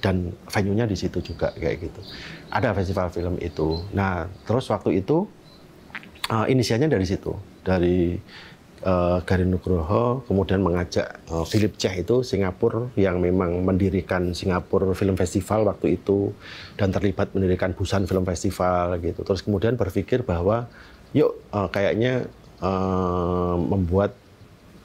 dan venue-nya di situ juga kayak gitu. Ada festival film itu. Nah, terus waktu itu inisialnya dari situ, dari Garin Nugroho, kemudian mengajak Philip Cheh itu Singapura yang memang mendirikan Singapura Film Festival waktu itu dan terlibat mendirikan Busan Film Festival gitu. Terus kemudian berpikir bahwa yuk kayaknya membuat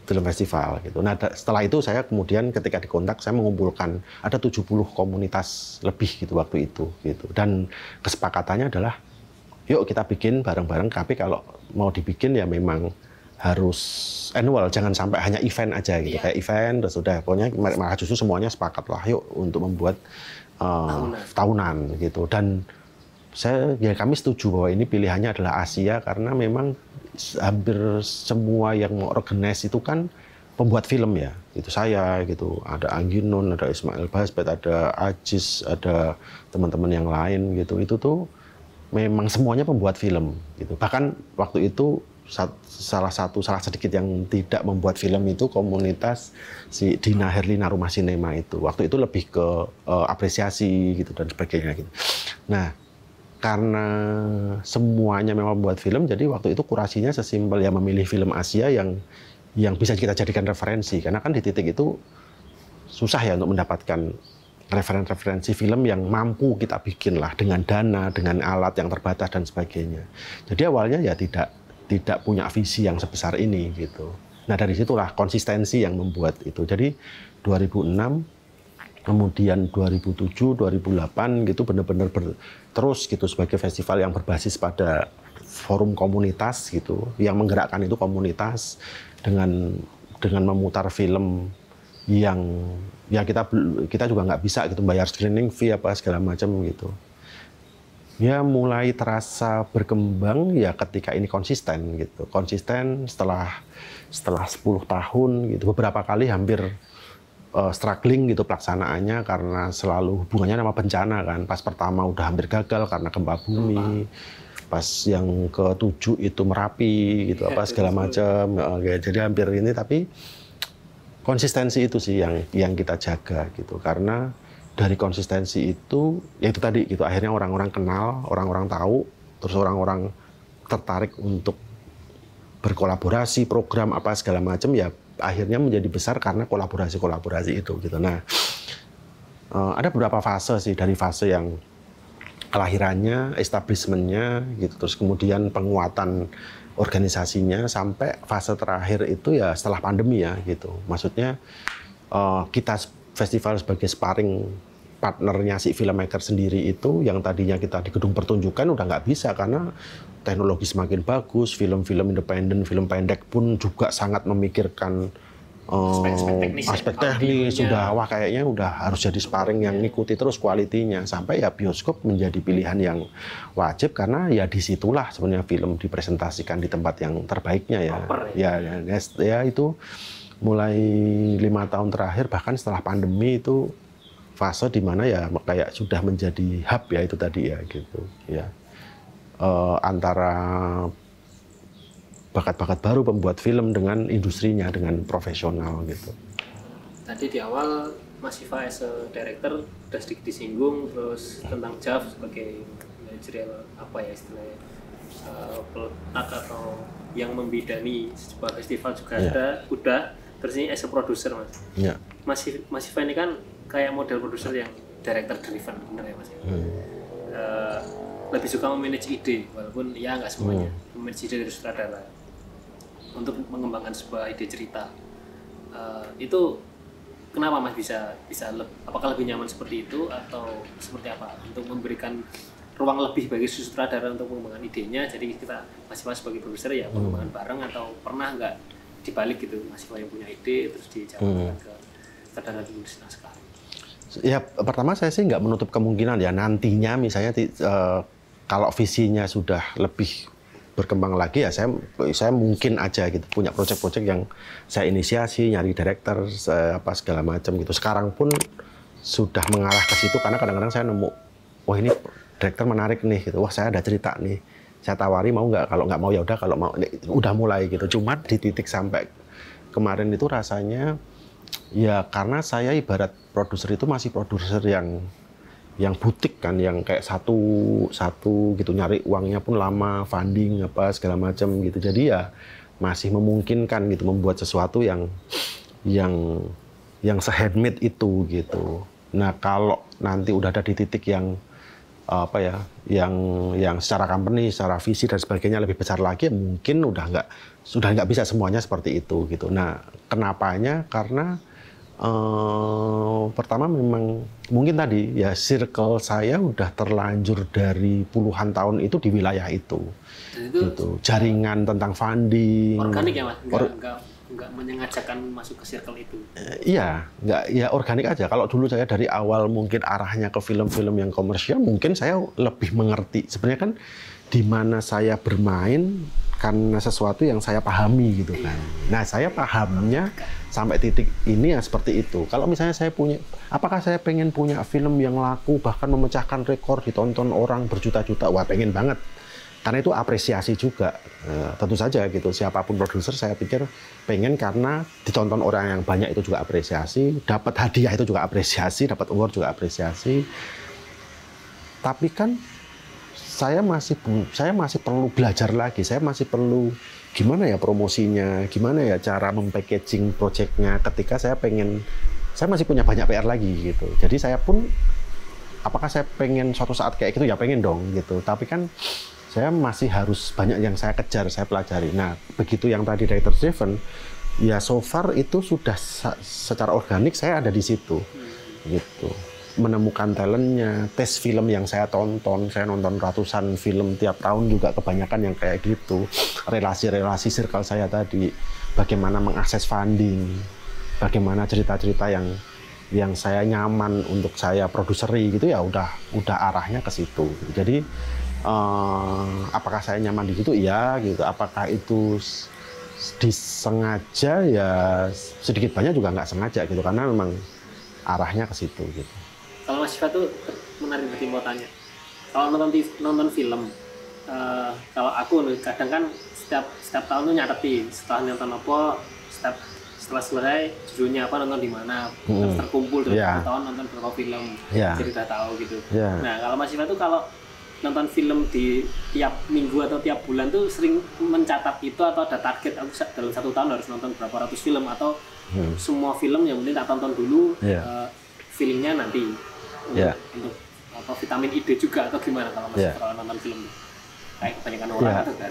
film festival gitu. Nah, setelah itu saya kemudian ketika dikontak saya mengumpulkan ada 70 komunitas lebih gitu waktu itu gitu. Dan kesepakatannya adalah yuk kita bikin bareng-bareng, tapi kalau mau dibikin ya memang harus annual, jangan sampai hanya event aja gitu. Kayak event terus udah pokoknya malah justru semuanya sepakat lah yuk untuk membuat tahunan gitu. Dan kami setuju bahwa ini pilihannya adalah Asia karena memang hampir semua yang mau organize itu kan pembuat film ya. Itu saya gitu, ada Angginun, ada Ismail Basbet, ada Ajis, ada teman-teman yang lain gitu. Itu tuh memang semuanya pembuat film gitu. Bahkan waktu itu salah sedikit yang tidak membuat film itu komunitas si Dina Herlina Rumah Sinema itu. Waktu itu lebih ke apresiasi gitu dan sebagainya gitu. Nah, karena semuanya memang membuat film, jadi waktu itu kurasinya sesimpel ya memilih film Asia yang bisa kita jadikan referensi. Karena kan di titik itu susah ya untuk mendapatkan referensi film yang mampu kita bikin lah dengan dana, dengan alat yang terbatas dan sebagainya. Jadi awalnya ya tidak punya visi yang sebesar ini gitu. Nah, dari situlah konsistensi yang membuat itu. Jadi 2006, kemudian 2007, 2008 gitu benar-benar terus gitu sebagai festival yang berbasis pada forum komunitas gitu, yang menggerakkan itu komunitas dengan memutar film yang ya kita juga nggak bisa gitu bayar screening fee apa segala macam gitu. Ya mulai terasa berkembang ya ketika ini konsisten gitu. Konsisten setelah 10 tahun gitu. Beberapa kali hampir struggling gitu pelaksanaannya karena selalu hubungannya sama bencana kan. Pas pertama udah hampir gagal karena gempa bumi. Pas yang ke-7 itu Merapi gitu apa segala macam. Jadi hampir ini, tapi konsistensi itu sih yang kita jaga gitu. Karena dari konsistensi itu, ya itu tadi gitu, akhirnya orang-orang kenal, orang-orang tahu, terus orang-orang tertarik untuk berkolaborasi, program apa segala macam, ya akhirnya menjadi besar karena kolaborasi itu gitu. Nah, ada beberapa fase sih, dari fase yang kelahirannya, establishment-nya gitu, terus kemudian penguatan organisasinya sampai fase terakhir itu ya setelah pandemi ya gitu. Maksudnya kita festival sebagai sparring partnernya si filmmaker sendiri itu yang tadinya kita di gedung pertunjukan udah nggak bisa karena teknologi semakin bagus, film-film independen, film pendek pun juga sangat memikirkan aspek teknis sudah wah kayaknya udah harus jadi sparring yang ngikuti terus kualitinya sampai ya bioskop menjadi pilihan yang wajib karena ya disitulah sebenarnya film dipresentasikan di tempat yang terbaiknya ya itu mulai 5 tahun terakhir bahkan setelah pandemi itu fase di mana ya kayak sudah menjadi hub ya itu tadi ya gitu ya antara bakat-bakat baru pembuat film dengan industrinya dengan profesional gitu. Tadi di awal Mas Siva as a director udah sedikit disinggung terus tentang JAV sebagai manajerial apa ya istilahnya peletak atau yang membidani sebuah festival juga udah terus ini as a producer Mas. Yeah. Mas Siva ini kan kayak model produser yang director driven bener ya Mas. Lebih suka memanage ide walaupun ya nggak semuanya memanage ide dari sutradara untuk mengembangkan sebuah ide cerita itu kenapa Mas apakah lebih nyaman seperti itu atau seperti apa untuk memberikan ruang lebih bagi sutradara untuk mengembangkan idenya, jadi kita masing-masing sebagai produser ya mengembangkan bareng, atau pernah nggak dibalik gitu Mas Iva yang punya ide terus dijalankan ke sutradara penulis naskah? Ya pertama saya sih nggak menutup kemungkinan ya nantinya misalnya kalau visinya sudah lebih berkembang lagi ya saya mungkin aja gitu punya proyek-proyek yang saya inisiasi, nyari director apa segala macam gitu. Sekarang pun sudah mengarah ke situ karena kadang-kadang saya nemu, wah ini director menarik nih gitu, wah saya ada cerita nih, saya tawari mau nggak, kalau nggak mau ya udah, kalau mau udah mulai gitu. Cuma di titik sampai kemarin itu rasanya ya karena saya ibarat produser itu masih produser yang butik kan, yang kayak satu gitu, nyari uangnya pun lama, funding apa segala macam gitu. Jadi ya masih memungkinkan gitu membuat sesuatu yang se-handmade itu gitu. Nah, kalau nanti udah ada di titik yang apa ya, yang secara company, secara visi dan sebagainya lebih besar lagi, mungkin sudah nggak bisa semuanya seperti itu gitu. Nah, kenapanya? Karena pertama memang mungkin tadi ya circle saya udah terlanjur dari puluhan tahun itu di wilayah itu gitu. Jaringan tentang funding organik ya Mas, nggak menyengajakan masuk ke circle itu. Iya, nggak, ya organik aja. Kalau dulu saya dari awal mungkin arahnya ke film-film yang komersial, mungkin saya lebih mengerti sebenarnya kan di mana saya bermain karena sesuatu yang saya pahami gitu kan. Nah, saya pahamnya sampai titik ini ya seperti itu. Kalau misalnya apakah saya pengen punya film yang laku bahkan memecahkan rekor, ditonton orang berjuta-juta? Wah, pengen banget. Karena itu apresiasi juga. Tentu saja gitu, siapapun produser saya pikir pengen, karena ditonton orang yang banyak itu juga apresiasi, dapat hadiah itu juga apresiasi, dapat award juga apresiasi. Tapi kan saya masih perlu belajar lagi, saya masih perlu gimana ya promosinya, gimana ya cara mempackaging proyeknya ketika saya masih punya banyak PR lagi gitu. Jadi saya pun, apakah saya pengen suatu saat kayak gitu? Ya pengen dong gitu, tapi kan saya masih harus banyak yang saya kejar, saya pelajari. Nah, begitu yang tadi director driven, ya so far itu sudah secara organik saya ada di situ gitu. Menemukan talentnya, tes film yang saya nonton ratusan film tiap tahun juga, kebanyakan yang kayak gitu. Relasi-relasi circle saya tadi, bagaimana mengakses funding, bagaimana cerita-cerita yang saya nyaman untuk saya produseri gitu, ya udah arahnya ke situ. Jadi apakah saya nyaman di situ? Iya gitu. Apakah itu disengaja? Ya sedikit banyak juga nggak sengaja gitu, karena memang arahnya ke situ gitu. Kalau Mas Iva tuh menarik banget mau tanya. Kalau nonton film, kalau aku kadang kan setiap tahun tuh nyatetin setelah nonton apa, setelah selesai judulnya apa, nonton di mana, terus terkumpul terus tahun nonton berapa film, jadi udah tahu gitu. Nah, kalau Mas Iva tuh kalau nonton film di tiap minggu atau tiap bulan tuh sering mencatat itu, atau ada target aku dalam 1 tahun harus nonton berapa ratus film, atau semua film yang penting tak tonton dulu, feelingnya nanti untuk apa, vitamin ide juga, atau gimana kalau Mas kalau nonton film kayak kebanyakan orang atau kan?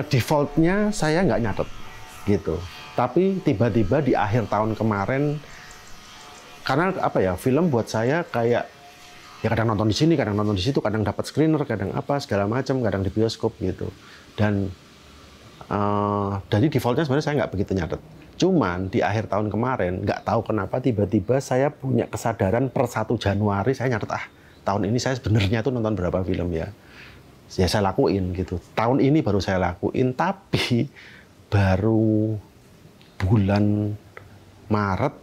Defaultnya saya nggak nyatet gitu, tapi tiba-tiba di akhir tahun kemarin, karena apa ya, film buat saya kayak ya kadang nonton di sini, kadang nonton di situ, kadang dapat screener, kadang apa segala macam, kadang di bioskop gitu. Dan dari defaultnya sebenarnya saya nggak begitu nyatet. Cuman di akhir tahun kemarin nggak tahu kenapa tiba-tiba saya punya kesadaran per 1 Januari saya nyatet, tahun ini saya sebenarnya tuh nonton berapa film ya. Ya saya lakuin gitu. Tahun ini baru saya lakuin, tapi baru bulan Maret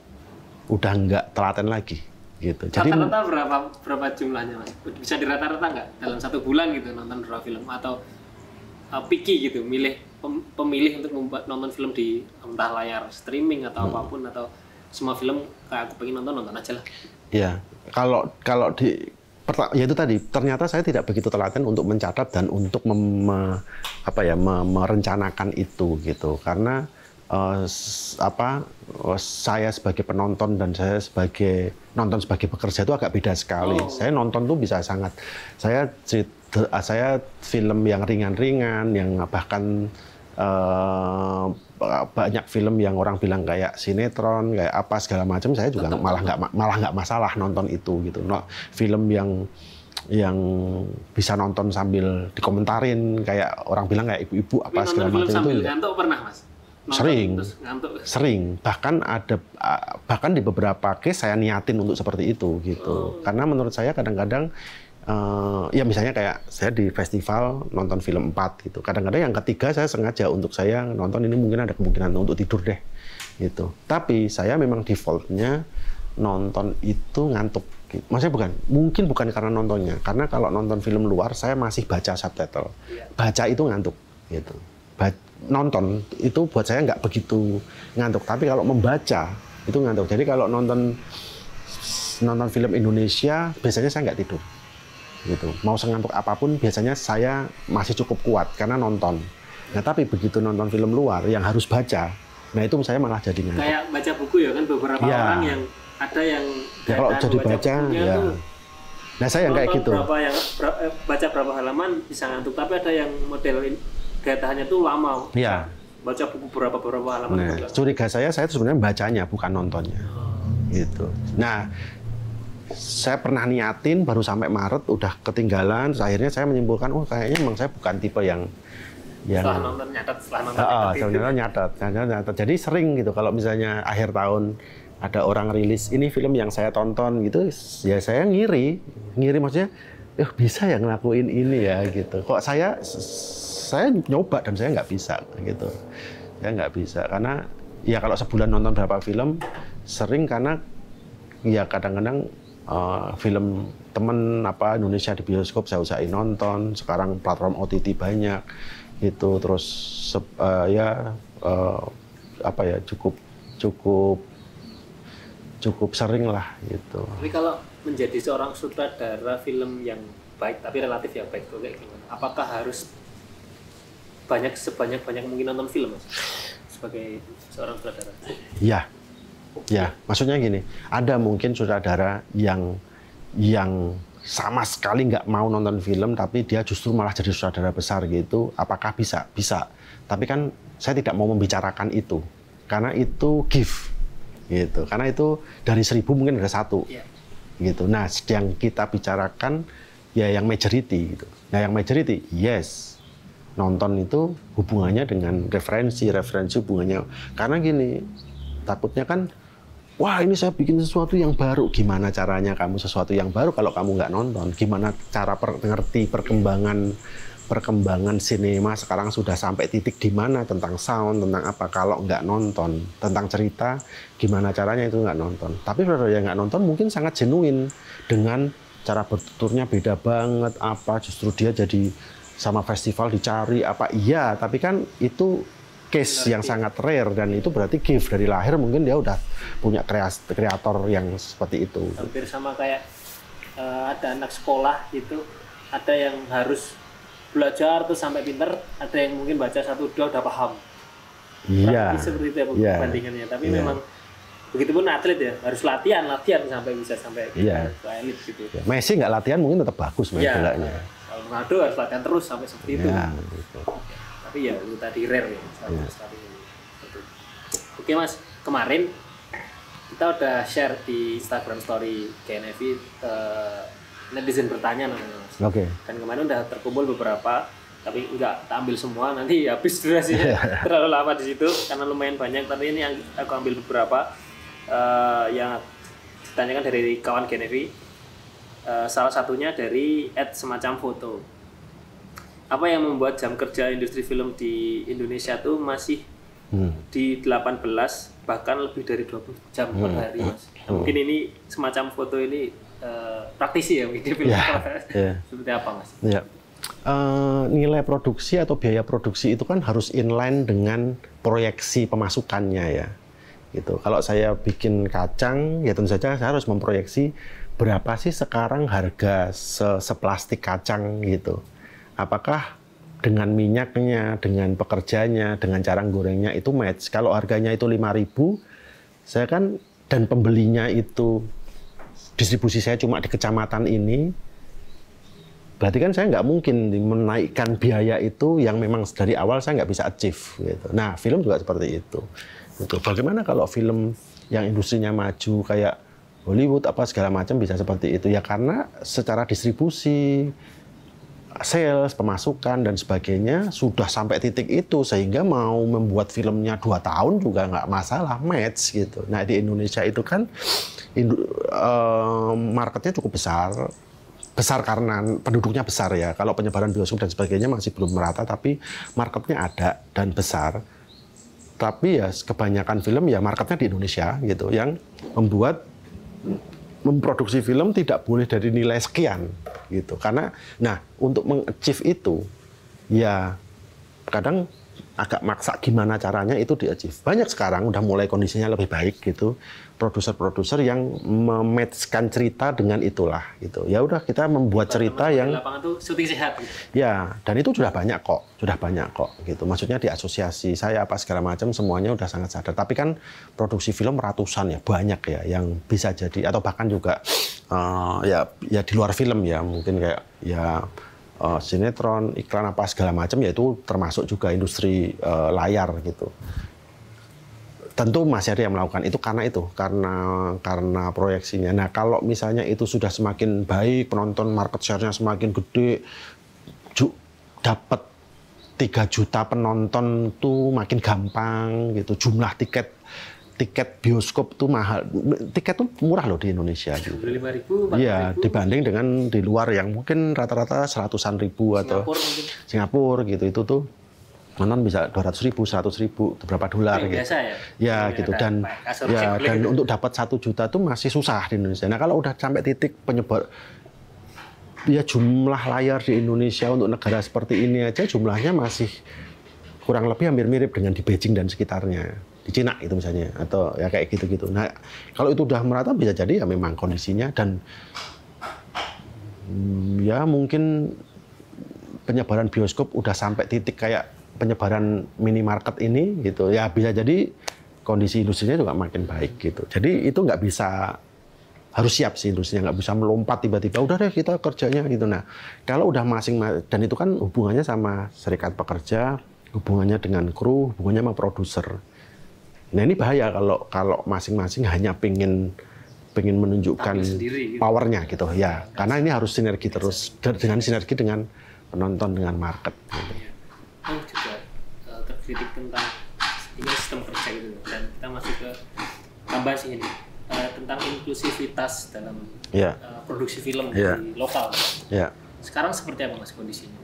udah nggak telaten lagi gitu. Jadi rata-rata berapa jumlahnya Mas? Bisa dirata-rata nggak dalam 1 bulan gitu nonton berapa film, atau picky gitu, pemilih untuk nonton film di entah layar streaming atau apapun, atau semua film kayak aku pengen nonton aja lah. Ya, kalau ya itu tadi, ternyata saya tidak begitu telaten untuk mencatat dan untuk merencanakan itu gitu, karena saya sebagai penonton dan saya sebagai pekerja itu agak beda sekali. Saya nonton tuh bisa saya film yang ringan-ringan, yang bahkan banyak film yang orang bilang kayak sinetron, kayak apa segala macam, saya juga malah nggak masalah nonton itu gitu. Film yang bisa nonton sambil dikomentarin, kayak orang bilang kayak ibu-ibu apa segala macam itu. Sambil ngantuk pernah, Mas? Sering. Bahkan di beberapa case saya niatin untuk seperti itu gitu. Karena menurut saya kadang-kadang ya misalnya kayak saya di festival nonton film 4 gitu. Kadang-kadang yang ketiga saya sengaja untuk saya nonton ini mungkin ada kemungkinan untuk tidur deh gitu. Tapi saya memang defaultnya nonton itu ngantuk. Maksudnya mungkin bukan karena nontonnya. Karena kalau nonton film luar saya masih baca subtitle. Baca itu ngantuk gitu. Nonton itu buat saya nggak begitu ngantuk. Tapi kalau membaca itu ngantuk. Jadi kalau nonton film Indonesia biasanya saya nggak tidur. Gitu. Mau sengantuk apapun biasanya saya masih cukup kuat karena nonton. Nah tapi begitu nonton film luar yang harus baca, nah itu saya malah jadi ngantuk. Kayak baca buku ya kan beberapa orang yang ada yang ya, kalau jadi baca ya. Nah saya yang kayak gitu. Baca berapa halaman bisa ngantuk, tapi ada yang model daya tahannya tuh lama. Iya. Baca buku berapa halaman. Nah, curiga saya sebenarnya bacanya bukan nontonnya. Gitu. Nah saya pernah niatin baru sampai Maret udah ketinggalan, terus akhirnya saya menyimpulkan kayaknya memang saya bukan tipe yang setelah nonton nyatet. Jadi sering gitu kalau misalnya akhir tahun ada orang rilis ini film yang saya tonton gitu, ya saya ngiri maksudnya bisa ya ngelakuin ini ya gitu. Kok saya nyoba dan saya nggak bisa gitu. Saya nggak bisa karena ya kalau sebulan nonton berapa film sering karena ya kadang-kadang film temen Indonesia di bioskop saya usahain nonton. Sekarang platform OTT banyak gitu, terus cukup sering lah gitu. Tapi kalau menjadi seorang sutradara film yang baik tapi relatif yang baik itu kayak gimana? Apakah harus sebanyak mungkin nonton film, Mas? Sebagai seorang sutradara? Ya, maksudnya gini, ada mungkin sutradara yang sama sekali nggak mau nonton film, tapi dia justru malah jadi sutradara besar gitu. Apakah bisa? Bisa. Tapi kan saya tidak mau membicarakan itu, karena itu gift, gitu. Karena itu dari 1000 mungkin ada 1, gitu. Nah, yang kita bicarakan ya yang majority, gitu. Nah, yang majority, yes, nonton itu hubungannya dengan referensi hubungannya. Karena gini, takutnya kan, wah ini saya bikin sesuatu yang baru. Gimana caranya kamu sesuatu yang baru kalau kamu nggak nonton? Gimana cara ngerti perkembangan sinema sekarang sudah sampai titik di mana tentang sound, tentang apa kalau nggak nonton, tentang cerita, gimana caranya itu nggak nonton. Tapi kalau yang nggak nonton mungkin sangat genuine dengan cara bertuturnya beda banget, apa justru dia jadi sama festival dicari apa iya, tapi kan itu case yang sangat rare dan itu berarti gift dari lahir mungkin dia udah punya kreator yang seperti itu. Hampir sama kayak ada anak sekolah gitu, ada yang harus belajar terus sampai pinter, ada yang mungkin baca 1-2 udah paham. Iya. Seperti itu perbandingannya. Tapi memang begitupun atlet ya harus latihan sampai bisa sampai ke elit gitu. Ya. Messi nggak latihan mungkin tetap bagus main bolanya. Kalau Ronaldo harus latihan terus sampai seperti itu. Gitu. Tapi ya itu tadi rare ya. Oke Mas, kemarin kita udah share di Instagram story KNFI, netizen bertanya namanya Mas. Oke. Dan kemarin udah terkumpul beberapa, tapi nggak tak ambil semua, nanti habis durasinya terlalu lama di situ karena lumayan banyak. Tapi ini yang aku ambil beberapa yang ditanyakan dari kawan KNFI. Salah satunya dari @semacam foto. Apa yang membuat jam kerja industri film di Indonesia tuh masih di 18 bahkan lebih dari 20 jam per hari, Mas? Mungkin ini semacam foto ini praktisi ya mungkin film. Seperti apa, Mas? Ya. Nilai produksi atau biaya produksi itu kan harus inline dengan proyeksi pemasukannya ya. Gitu. Kalau saya bikin kacang, ya tentu saja saya harus memproyeksi berapa sih sekarang harga seplastik kacang gitu. Apakah dengan minyaknya, dengan pekerjanya, dengan cara gorengnya itu match. Kalau harganya itu 5.000, saya kan dan pembelinya itu distribusi saya cuma di kecamatan ini, berarti kan saya nggak mungkin menaikkan biaya itu yang memang dari awal saya nggak bisa achieve gitu. Nah, film juga seperti itu. Gitu. Bagaimana kalau film yang industrinya maju kayak Hollywood apa segala macam bisa seperti itu? Ya karena secara distribusi, sales, pemasukan dan sebagainya sudah sampai titik itu sehingga mau membuat filmnya 2 tahun juga nggak masalah, match gitu. Nah, di Indonesia itu kan marketnya cukup besar karena penduduknya besar ya. Kalau penyebaran bioskop dan sebagainya masih belum merata, tapi marketnya ada dan besar. Tapi ya kebanyakan film ya marketnya di Indonesia gitu, yang memproduksi film tidak boleh dari nilai sekian gitu. Karena nah untuk meng-achieve itu ya kadang agak maksa gimana caranya itu di-achieve. Banyak sekarang udah mulai kondisinya lebih baik gitu. Produser-produser yang mematchkan cerita dengan itulah gitu. Ya udah kita membuat cerita yang di lapangan tuh syuting sehat gitu. Ya, dan itu sudah banyak kok gitu. Maksudnya di asosiasi saya apa segala macam semuanya udah sangat sadar. Tapi kan produksi film ratusan ya, banyak ya yang bisa jadi atau bahkan juga ya di luar film ya, mungkin kayak ya sinetron, iklan apa segala macam, yaitu termasuk juga industri layar gitu. Tentu masih ada yang melakukan itu karena proyeksinya. Nah, kalau misalnya itu sudah semakin baik, penonton market share-nya semakin gede, dapat 3 juta penonton tuh makin gampang gitu. Jumlah tiket bioskop tuh mahal. Tiket tuh murah loh di Indonesia. Gitu. 5.000, 4.000. Iya, dibanding dengan di luar yang mungkin rata-rata 100-an ribu atau Singapura gitu. Itu tuh nonton bisa 200.000, 100.000, berapa dolar gitu. Biasa ya? Ya gitu, dan untuk dapat 1 juta tuh masih susah di Indonesia. Nah, kalau udah sampai titik penyebar ya jumlah layar di Indonesia untuk negara seperti ini aja jumlahnya masih kurang lebih hampir mirip dengan di Beijing dan sekitarnya. Di Cina itu misalnya, atau ya kayak gitu-gitu. Nah, kalau itu udah merata bisa jadi ya memang kondisinya, dan ya mungkin penyebaran bioskop udah sampai titik kayak penyebaran minimarket ini gitu. Ya bisa jadi kondisi industrinya juga makin baik gitu. Jadi itu nggak bisa, harus siap sih industrinya, nggak bisa melompat tiba-tiba udah deh kita kerjanya gitu. Nah, kalau udah dan itu kan hubungannya sama serikat pekerja, hubungannya dengan kru, hubungannya sama produser. Nah, ini bahaya kalau masing-masing hanya pengen menunjukkan powernya gitu ya, karena ini harus sinergi terus dengan penonton, dengan market gitu. Juga terkritik tentang ini sistem kerja gitu, dan kita masuk ke tambah sih ini tentang inklusivitas dalam produksi film di lokal. Sekarang seperti apa Mas kondisinya?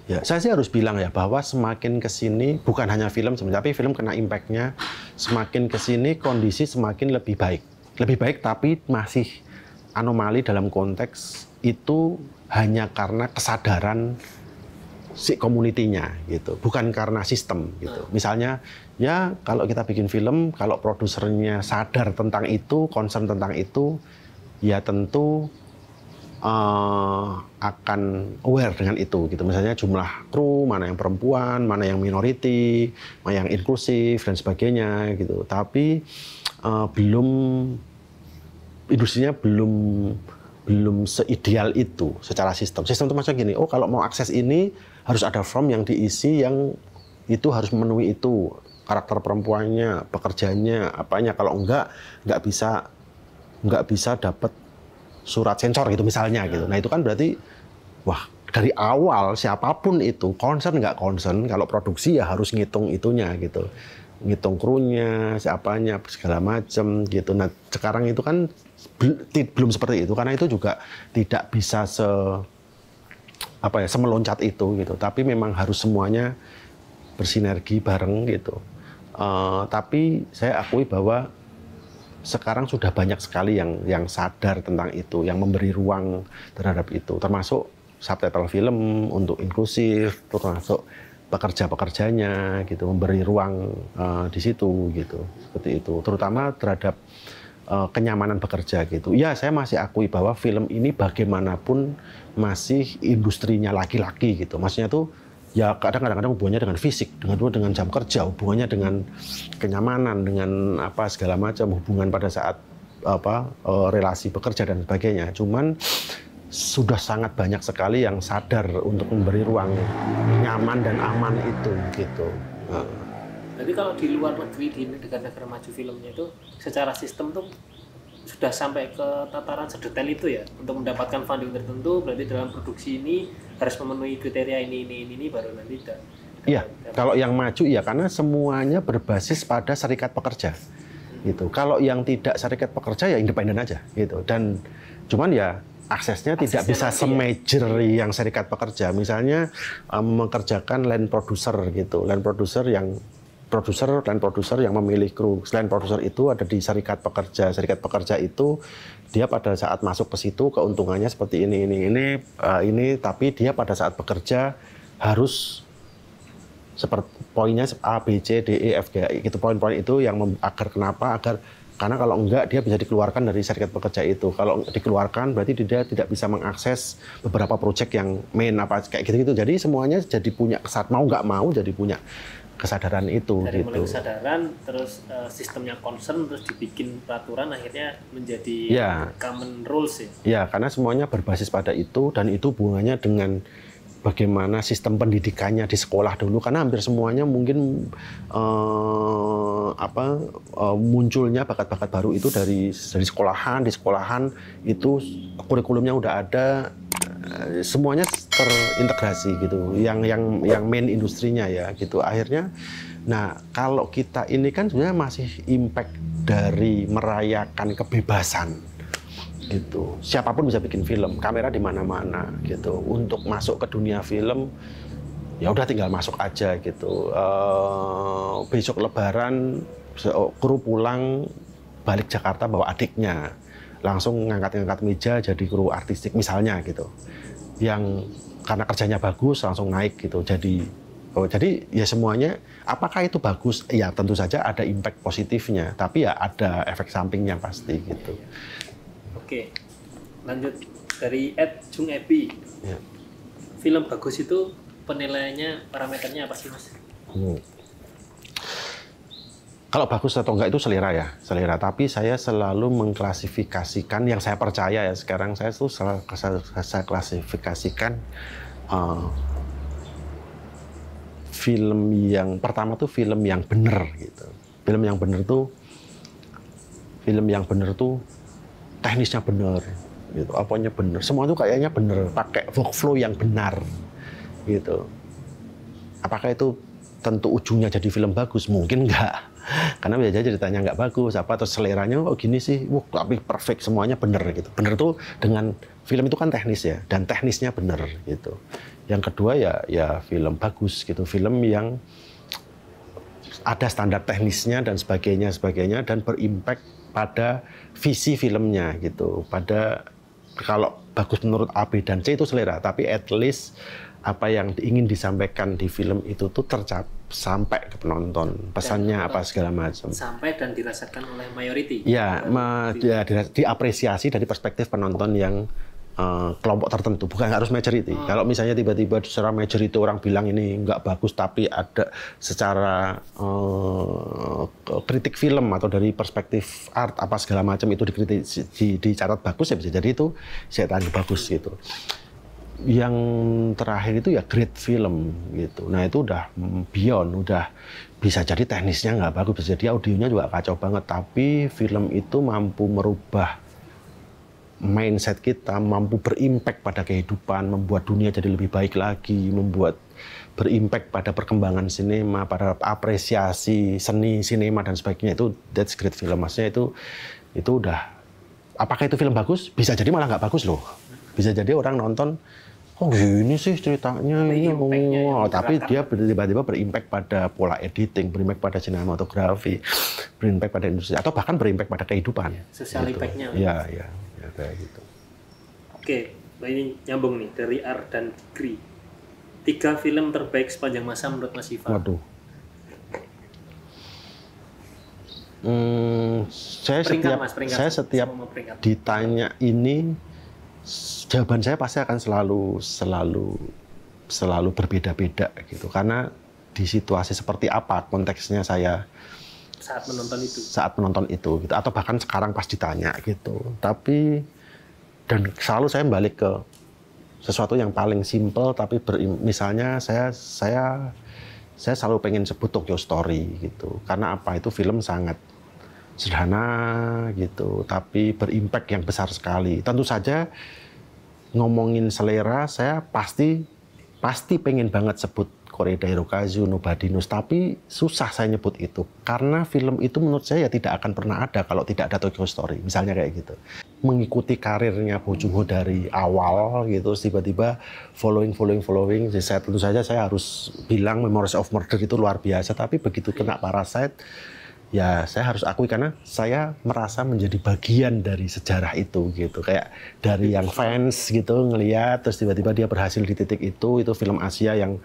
Ya, saya sih harus bilang ya bahwa semakin kesini, bukan hanya film sebenarnya, tapi film kena impact-nya, semakin kesini kondisi semakin lebih baik. Lebih baik, tapi masih anomali dalam konteks itu hanya karena kesadaran si community-nya gitu, bukan karena sistem gitu. Misalnya ya kalau kita bikin film, kalau produsernya sadar tentang itu, concern tentang itu, ya tentu akan aware dengan itu gitu. Misalnya jumlah kru, mana yang perempuan, mana yang minority, mana yang inklusif dan sebagainya gitu. Tapi industrinya belum seideal itu secara sistem. Sistem itu maksudnya gini, oh kalau mau akses ini harus ada form yang diisi yang itu harus memenuhi itu, karakter perempuannya, pekerjaannya, apanya. Kalau nggak bisa dapat surat sensor gitu misalnya gitu. Nah itu kan berarti wah dari awal siapapun itu concern nggak concern, kalau produksi ya harus ngitung itunya gitu, ngitung krunya, siapanya, segala macam gitu. Nah sekarang itu kan belum seperti itu, karena itu juga tidak bisa semeloncat itu gitu. Tapi memang harus semuanya bersinergi bareng gitu. Tapi saya akui bahwa sekarang sudah banyak sekali yang sadar tentang itu, yang memberi ruang terhadap itu, termasuk subtitle film untuk inklusif, termasuk pekerja-pekerjanya gitu, memberi ruang di situ gitu, seperti itu, terutama terhadap kenyamanan bekerja gitu. Ya, saya masih akui bahwa film ini bagaimanapun masih industrinya laki-laki gitu. Maksudnya tuh ya kadang-kadang hubungannya dengan fisik, dengan jam kerja, hubungannya dengan kenyamanan, dengan apa segala macam, hubungan pada saat relasi bekerja dan sebagainya. Cuman sudah sangat banyak sekali yang sadar untuk memberi ruang nyaman dan aman itu gitu. Jadi kalau di luar negeri, di negara-negara maju filmnya itu secara sistem tuh sudah sampai ke tataran sedetail itu ya, untuk mendapatkan funding tertentu berarti dalam produksi ini harus memenuhi kriteria ini baru nanti Iya, kalau yang maju ya karena semuanya berbasis pada serikat pekerja. Gitu. Kalau yang tidak serikat pekerja ya independen aja gitu. Dan cuman ya aksesnya tidak bisa semajor yang serikat pekerja. Misalnya mengerjakan land producer gitu. Land producer yang memilih kru. Land producer itu ada di serikat pekerja. Serikat pekerja itu dia pada saat masuk ke situ keuntungannya seperti ini, tapi dia pada saat bekerja harus seperti poinnya A, B, C, D, E, F, G, gitu. Poin-poin itu yang karena kalau enggak dia bisa dikeluarkan dari serikat pekerja itu. Kalau dikeluarkan berarti dia tidak bisa mengakses beberapa proyek yang main kayak gitu. Jadi semuanya jadi punya mau nggak mau jadi punya kesadaran itu. Dari gitu. Mulai kesadaran terus sistemnya concern terus dibikin peraturan akhirnya menjadi common rules ya. Ya, karena semuanya berbasis pada itu dan itu hubungannya dengan bagaimana sistem pendidikannya di sekolah dulu, karena hampir semuanya mungkin munculnya bakat-bakat baru itu dari sekolahan. Di sekolahan itu kurikulumnya udah ada, semuanya terintegrasi gitu, yang main industrinya ya gitu. Akhirnya, nah kalau kita ini kan sebenarnya masih impact dari merayakan kebebasan. Gitu. Siapapun bisa bikin film, kamera di mana-mana gitu. Untuk masuk ke dunia film, ya udah tinggal masuk aja gitu. Besok Lebaran, kru pulang balik Jakarta bawa adiknya, langsung ngangkat-ngangkat meja jadi kru artistik misalnya gitu. Yang karena kerjanya bagus langsung naik gitu. Jadi ya semuanya, apakah itu bagus? Ya tentu saja ada impact positifnya, tapi ya ada efek sampingnya pasti gitu. Oke, lanjut dari Ed Jung Ebi. Ya. Film bagus itu penilaiannya, parameternya apa sih, Mas? Kalau bagus atau enggak itu selera ya, selera. Tapi saya selalu mengklasifikasikan yang saya percaya ya. Sekarang saya klasifikasikan film yang pertama tuh film yang benar gitu. Film yang benar tuh teknisnya benar, gitu, apanya benar, semua itu kayaknya benar, pakai workflow yang benar, gitu. Apakah itu tentu ujungnya jadi film bagus? Mungkin enggak, karena biasanya ceritanya enggak bagus, atau seleranya gini sih, tapi perfect, semuanya benar, gitu. Benar tuh dengan film itu kan teknis ya, dan teknisnya benar, gitu. Yang kedua ya film bagus, gitu, film yang ada standar teknisnya dan sebagainya, dan berimpact pada visi filmnya gitu. Pada kalau bagus menurut A, B, dan C itu selera, tapi at least apa yang ingin disampaikan di film itu tuh sampai ke penonton, pesannya apa segala macam. Sampai dan dirasakan oleh mayority. Ya, diapresiasi dari perspektif penonton yang kelompok tertentu, bukan harus majority. Kalau misalnya tiba-tiba secara majority orang bilang ini nggak bagus, tapi ada secara kritik film atau dari perspektif art apa segala macam itu dikritik, dicatat bagus, ya bisa jadi itu saya tanya bagus gitu. Yang terakhir itu ya great film gitu. Nah itu udah beyond, udah bisa jadi teknisnya nggak bagus, bisa jadi audionya juga kacau banget, tapi film itu mampu merubah mindset kita, mampu berimpact pada kehidupan, membuat dunia jadi lebih baik lagi, membuat berimpact pada perkembangan sinema, pada apresiasi seni sinema dan sebagainya. Itu that's great film. Maksudnya itu udah, apakah itu film bagus? Bisa jadi malah nggak bagus loh. Bisa jadi orang nonton, gini sih ceritanya ini, tapi dia tiba-tiba berimpact pada pola editing, berimpact pada sinematografi, berimpact pada industri, atau bahkan berimpact pada kehidupan. Social gitu. Impact-nya. Ya, kayak gitu. Oke, ini nyambung nih dari Art dan Degree. 3 film terbaik sepanjang masa menurut Mas Ivan. Waduh. Saya setiap ditanya ini, jawaban saya pasti akan selalu berbeda-beda gitu. Karena di situasi seperti apa konteksnya saya saat menonton itu gitu, atau bahkan sekarang pas ditanya gitu. Tapi Dan selalu saya balik ke sesuatu yang paling simple tapi misalnya saya selalu pengen sebut Tokyo Story gitu. Karena apa? Itu film sangat sederhana gitu, tapi berimpact yang besar sekali. Tentu saja ngomongin selera, saya pasti pengen banget sebut Koreeda Hirokazu, Nobody Knows, tapi susah saya nyebut itu karena film itu menurut saya ya tidak akan pernah ada kalau tidak ada Tokyo Story, misalnya kayak gitu. Mengikuti karirnya Bong Joon-ho dari awal gitu, tiba-tiba following. Jadi saya tentu saja saya harus bilang Memories of Murder itu luar biasa, tapi begitu kena Parasite ya saya harus akui karena saya merasa menjadi bagian dari sejarah itu gitu, kayak dari yang fans gitu ngelihat terus tiba-tiba dia berhasil di titik itu film Asia yang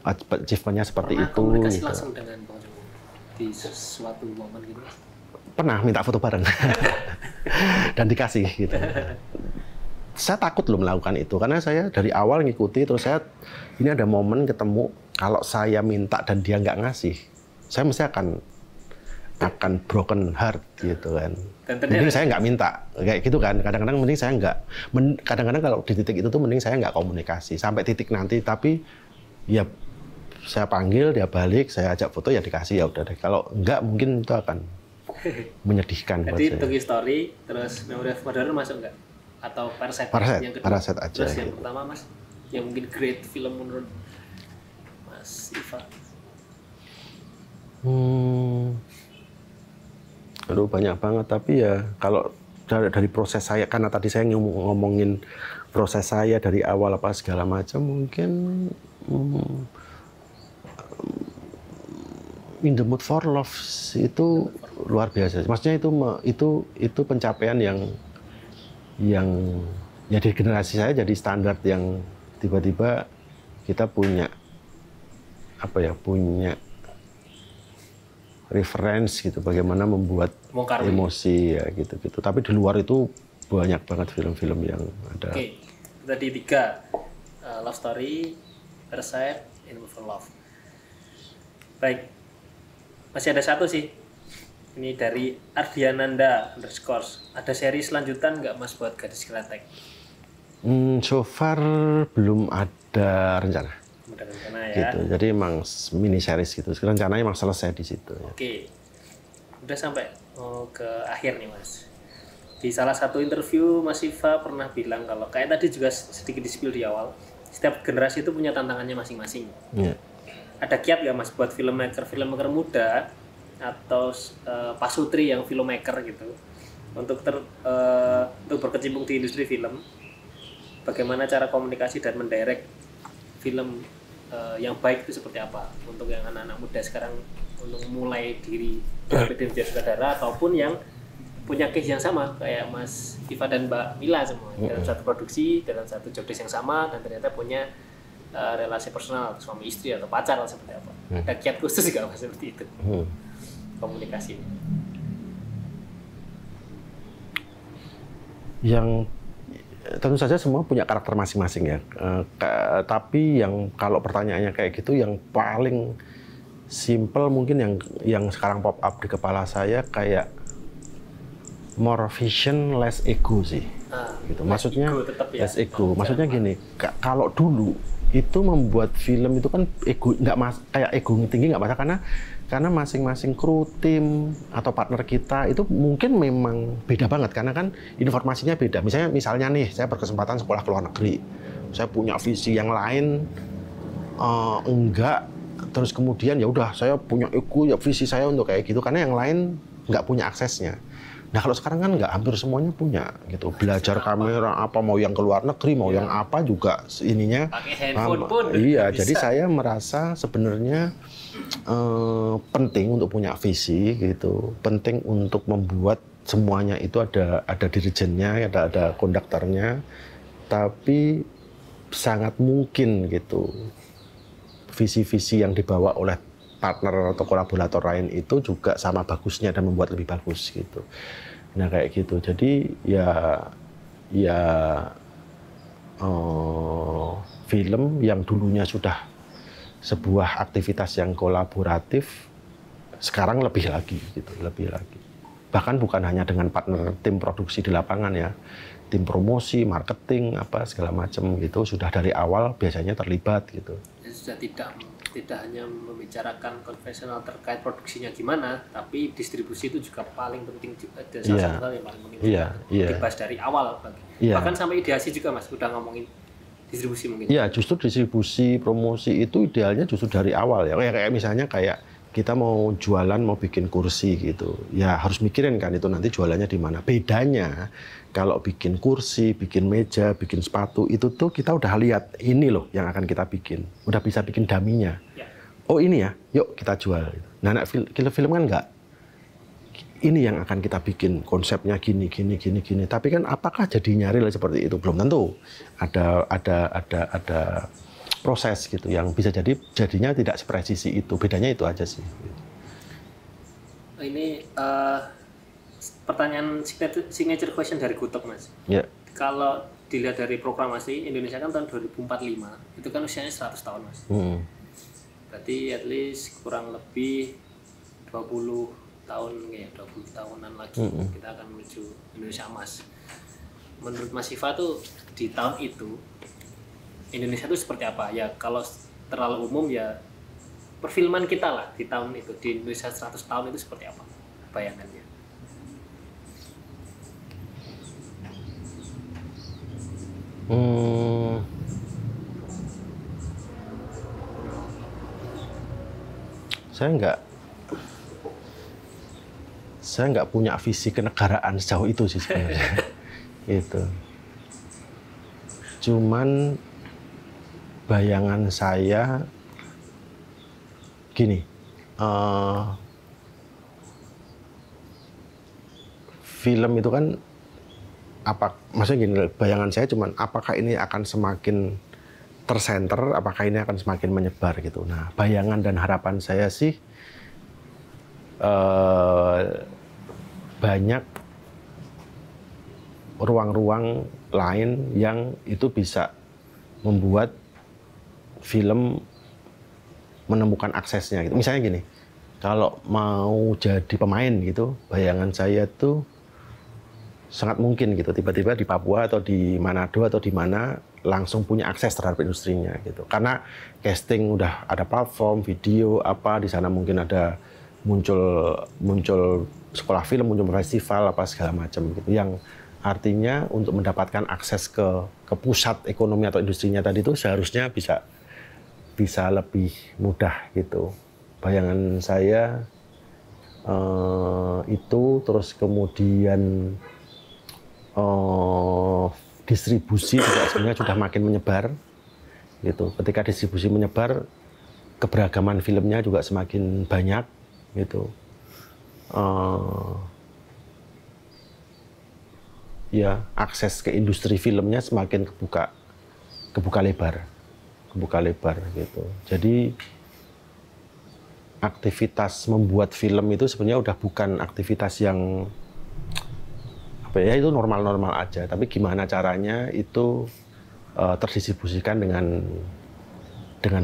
achievement-nya seperti itu. Komunikasi gitu. Langsung dengan Bong Joon-ho di suatu momen gitu. Pernah minta foto bareng dan dikasih gitu. Saya takut loh melakukan itu karena saya dari awal ngikuti, terus saya ini ada momen ketemu kalau saya minta dan dia nggak ngasih, saya mesti akan broken heart gitu kan. Mending saya nggak minta kayak gitu kan. Kadang-kadang mending saya nggak. Kadang-kadang kalau di titik itu tuh mending saya nggak komunikasi sampai titik nanti. Tapi ya saya panggil dia balik, saya ajak foto ya dikasih, ya udah deh. Kalau nggak mungkin itu akan menyedihkan. Jadi Tokyo Story terus Memories of Murder masuk nggak? Atau Parasite yang kedua? Parasite aja. Terus yang pertama Mas, yang mungkin great film menurut Mas Iva. Aduh banyak banget, tapi ya kalau dari proses saya, karena tadi saya ngomongin proses saya dari awal apa segala macam, mungkin In the Mood for Love itu luar biasa. Maksudnya itu pencapaian yang ya di generasi saya jadi standar yang tiba-tiba kita punya reference gitu, bagaimana membuat emosi ya gitu-gitu. Tapi di luar itu banyak banget film-film yang ada. Oke, tadi 3 Love Story, Parasite, In the Mood for Love. Baik, masih ada satu sih. Ini dari Ardiananda _ Ada seri selanjutan nggak Mas buat Gadis Kretek? So far belum ada rencana. Ya. Gitu. Jadi emang mini series gitu. Rencananya emang selesai di situ. Ya. Oke, udah sampai ke akhir nih Mas. Di salah satu interview Mas Iva pernah bilang kalau kayak tadi juga sedikit di-spill di awal, setiap generasi itu punya tantangannya masing-masing. Ya. Ada kiat nggak Mas buat filmmaker muda atau pasutri yang filmmaker gitu untuk berkecimpung di industri film? Bagaimana cara komunikasi dan mendirect film yang baik itu seperti apa untuk yang anak-anak muda sekarang untuk memulai diri menjadi sutradara ataupun yang punya case yang sama kayak Mas Iva dan Mbak Mila semua dalam satu produksi, dalam satu job desk yang sama dan ternyata punya relasi personal suami istri atau pacar atau seperti apa? Ada kiat khusus nggak Mas seperti itu? Komunikasi. Yang tentu saja semua punya karakter masing-masing ya. Tapi yang kalau pertanyaannya kayak gitu, yang paling simple mungkin yang sekarang pop up di kepala saya kayak more vision, less ego sih. Gitu. Maksudnya less ego. Maksudnya gini, kalau dulu itu membuat film itu kan ego kayak ego tinggi nggak masalah karena masing-masing kru, tim atau partner kita itu mungkin memang beda banget karena kan informasinya beda. Misalnya nih saya berkesempatan sekolah ke luar negeri, saya punya visi yang lain, enggak, terus kemudian ya udah saya punya ego ya visi saya untuk kayak gitu karena yang lain nggak punya aksesnya. Nah kalau sekarang kan nggak, hampir semuanya punya gitu, belajar kamera apa, mau yang ke luar negeri mau yang apa juga ininya pakai handphone pun iya bisa. Jadi saya merasa sebenarnya penting untuk punya visi gitu, penting untuk membuat semuanya itu ada dirijennya, ada konduktornya, tapi sangat mungkin gitu visi-visi yang dibawa oleh partner atau kolaborator lain itu juga sama bagusnya dan membuat lebih bagus gitu. Nah kayak gitu. Jadi film yang dulunya sudah sebuah aktivitas yang kolaboratif sekarang lebih lagi gitu, lebih lagi. Bahkan bukan hanya dengan partner tim produksi di lapangan ya, tim promosi, marketing, apa segala macam gitu sudah dari awal biasanya terlibat gitu. Ya, sudah tidak hanya membicarakan konvensional terkait produksinya gimana, tapi distribusi itu juga paling penting juga. Salah satu hal yang paling penting dibahas dari awal. Bahkan sampai ideasi juga Mas, udah ngomongin distribusi mungkin. Iya, justru distribusi, promosi itu idealnya justru dari awal ya. Kayak misalnya kita mau jualan, mau bikin kursi gitu. Ya harus mikirin kan itu nanti jualannya di mana. Bedanya kalau bikin kursi, bikin meja, bikin sepatu itu tuh kita udah lihat ini loh yang akan kita bikin. Udah bisa bikin daminya. Ya. Oh ini ya, yuk kita jual. Nah, film kan enggak. Ini yang akan kita bikin, konsepnya gini. Tapi kan apakah jadinya real seperti itu? Belum tentu. Ada proses gitu yang bisa jadinya tidak sepresisi itu. Bedanya itu aja sih. Ini pertanyaan signature question dari Gutok Mas. Ya. Kalau dilihat dari proklamasi Indonesia kan tahun 2045 itu kan usianya 100 tahun Mas. Berarti at least kurang lebih 20 tahun ya, 20 tahunan lagi kita akan menuju Indonesia Emas. Menurut Mas Siva tuh di tahun itu Indonesia itu seperti apa? Ya kalau terlalu umum ya perfilman kita lah di tahun itu, di Indonesia 100 tahun itu seperti apa bayangannya? Saya nggak punya visi kenegaraan sejauh itu sih sebenarnya. Gitu. Cuman bayangan saya gini, film itu kan maksudnya gini, bayangan saya cuman apakah ini akan semakin tersenter, apakah ini akan semakin menyebar gitu. Nah, bayangan dan harapan saya sih banyak ruang-ruang lain yang itu bisa membuat film menemukan aksesnya gitu. Misalnya gini, kalau mau jadi pemain gitu, bayangan saya tuh sangat mungkin gitu tiba-tiba di Papua atau di Manado atau di mana langsung punya akses terhadap industrinya gitu. Karena casting udah ada platform video apa di sana, mungkin ada muncul sekolah film, muncul festival apa segala macam gitu, yang artinya untuk mendapatkan akses ke pusat ekonomi atau industrinya tadi itu seharusnya bisa lebih mudah gitu. Bayangan saya itu, terus kemudian distribusi juga sebenarnya sudah makin menyebar gitu. Ketika distribusi menyebar, keberagaman filmnya juga semakin banyak gitu. Ya, akses ke industri filmnya semakin kebuka lebar gitu. Jadi aktivitas membuat film itu sebenarnya udah bukan aktivitas yang ya itu normal-normal aja, tapi gimana caranya itu terdistribusikan dengan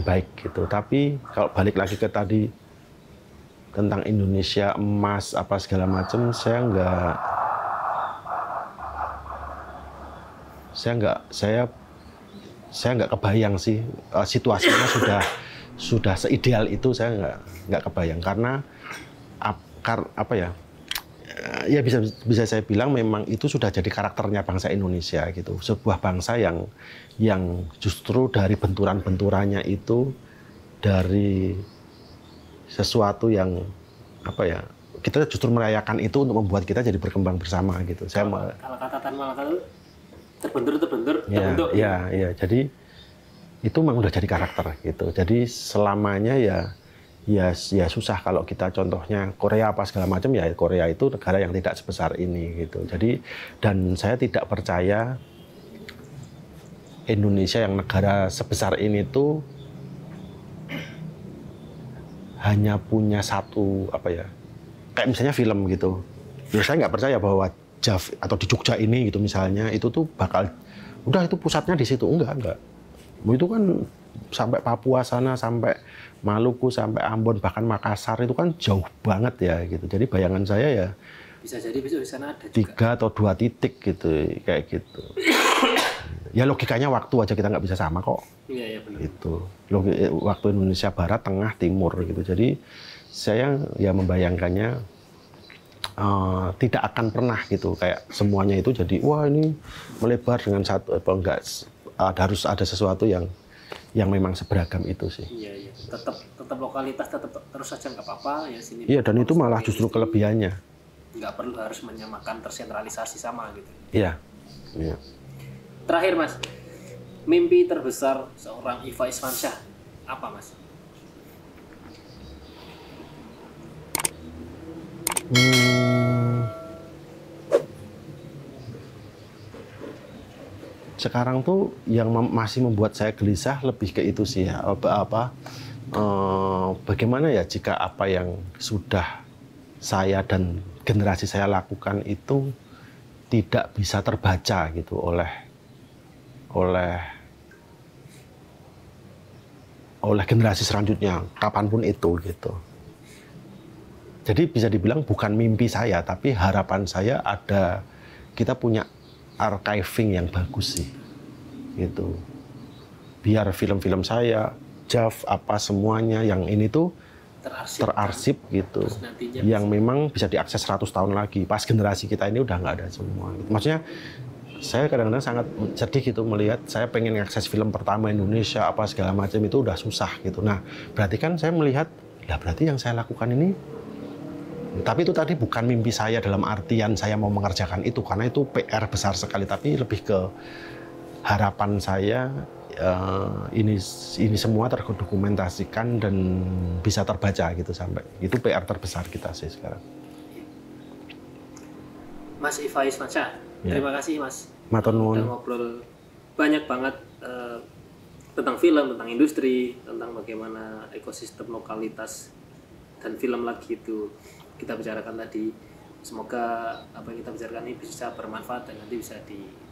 baik gitu. Tapi kalau balik lagi ke tadi tentang Indonesia emas apa segala macam, saya nggak kebayang sih situasinya sudah seideal itu. Saya nggak kebayang karena apa ya bisa saya bilang memang itu sudah jadi karakternya bangsa Indonesia gitu. Sebuah bangsa yang justru dari benturan-benturannya itu, dari sesuatu yang apa ya, kita justru merayakan itu untuk membuat kita jadi berkembang bersama gitu. Kalau kata Tan Malaka itu terbentur. Ya. Jadi itu memang udah jadi karakter gitu. Jadi selamanya ya susah kalau kita contohnya Korea apa segala macam, ya Korea itu negara yang tidak sebesar ini gitu. Jadi dan saya tidak percaya Indonesia yang negara sebesar ini tuh hanya punya satu apa ya, kayak misalnya film gitu. Ya saya nggak percaya bahwa Jav atau di Jogja ini gitu misalnya itu tuh bakal udah itu pusatnya di situ, enggak. Itu kan sampai Papua sana, sampai Maluku, sampai Ambon, bahkan Makassar itu kan jauh banget ya gitu. Jadi bayangan saya ya Bisa jadi besok di sana ada juga 3 atau 2 titik gitu, kayak gitu. Ya logikanya waktu aja kita nggak bisa sama kok. Iya, benar. Itu waktu Indonesia Barat, Tengah, Timur gitu. Jadi saya ya membayangkannya tidak akan pernah gitu kayak semuanya itu jadi wah ini melebar dengan satu apa enggak, harus ada sesuatu yang memang seberagam itu sih. Iya. Tetap lokalitas tetap terus saja nggak apa-apa ya sini. Iya, dan itu malah justru kelebihannya. Nggak perlu harus menyamakan tersentralisasi sama gitu. Iya. Terakhir Mas, mimpi terbesar seorang Iva Isfansyah apa Mas? Sekarang tuh yang masih membuat saya gelisah lebih ke itu sih ya, bagaimana ya jika apa yang sudah saya dan generasi saya lakukan itu tidak bisa terbaca gitu oleh generasi selanjutnya kapanpun itu gitu. Jadi bisa dibilang bukan mimpi saya, tapi harapan saya ada kita punya archiving yang bagus sih, gitu. Biar film-film saya, JAV apa semuanya yang ini tuh terarsip gitu, yang memang bisa diakses 100 tahun lagi. Pas generasi kita ini udah nggak ada semua. Gitu. Maksudnya saya kadang-kadang sangat sedih gitu melihat saya pengen akses film pertama Indonesia apa segala macam itu udah susah gitu. Nah berarti kan saya melihat, ya berarti yang saya lakukan ini. Tapi itu tadi bukan mimpi saya dalam artian saya mau mengerjakan itu, karena itu PR besar sekali, tapi lebih ke harapan saya ini semua terdokumentasikan dan bisa terbaca gitu sampai. Itu PR terbesar kita sih sekarang. Mas Iva Isfansyah, terima kasih Mas. Matur nuwun. Udah ngobrol banyak banget tentang film, tentang industri, tentang bagaimana ekosistem lokalitas dan film lagi itu kita bicarakan tadi. Semoga apa yang kita bicarakan ini bisa bermanfaat dan nanti bisa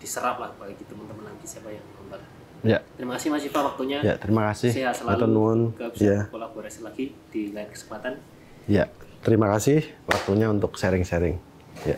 diserap lah bagi teman-teman nanti siapa yang nonton. Ya. Terima kasih Mas Iva waktunya. Ya, terima kasih. Sehat selalu. Bisa kolaborasi lagi di lain kesempatan. Ya, terima kasih waktunya untuk sharing-sharing. Ya.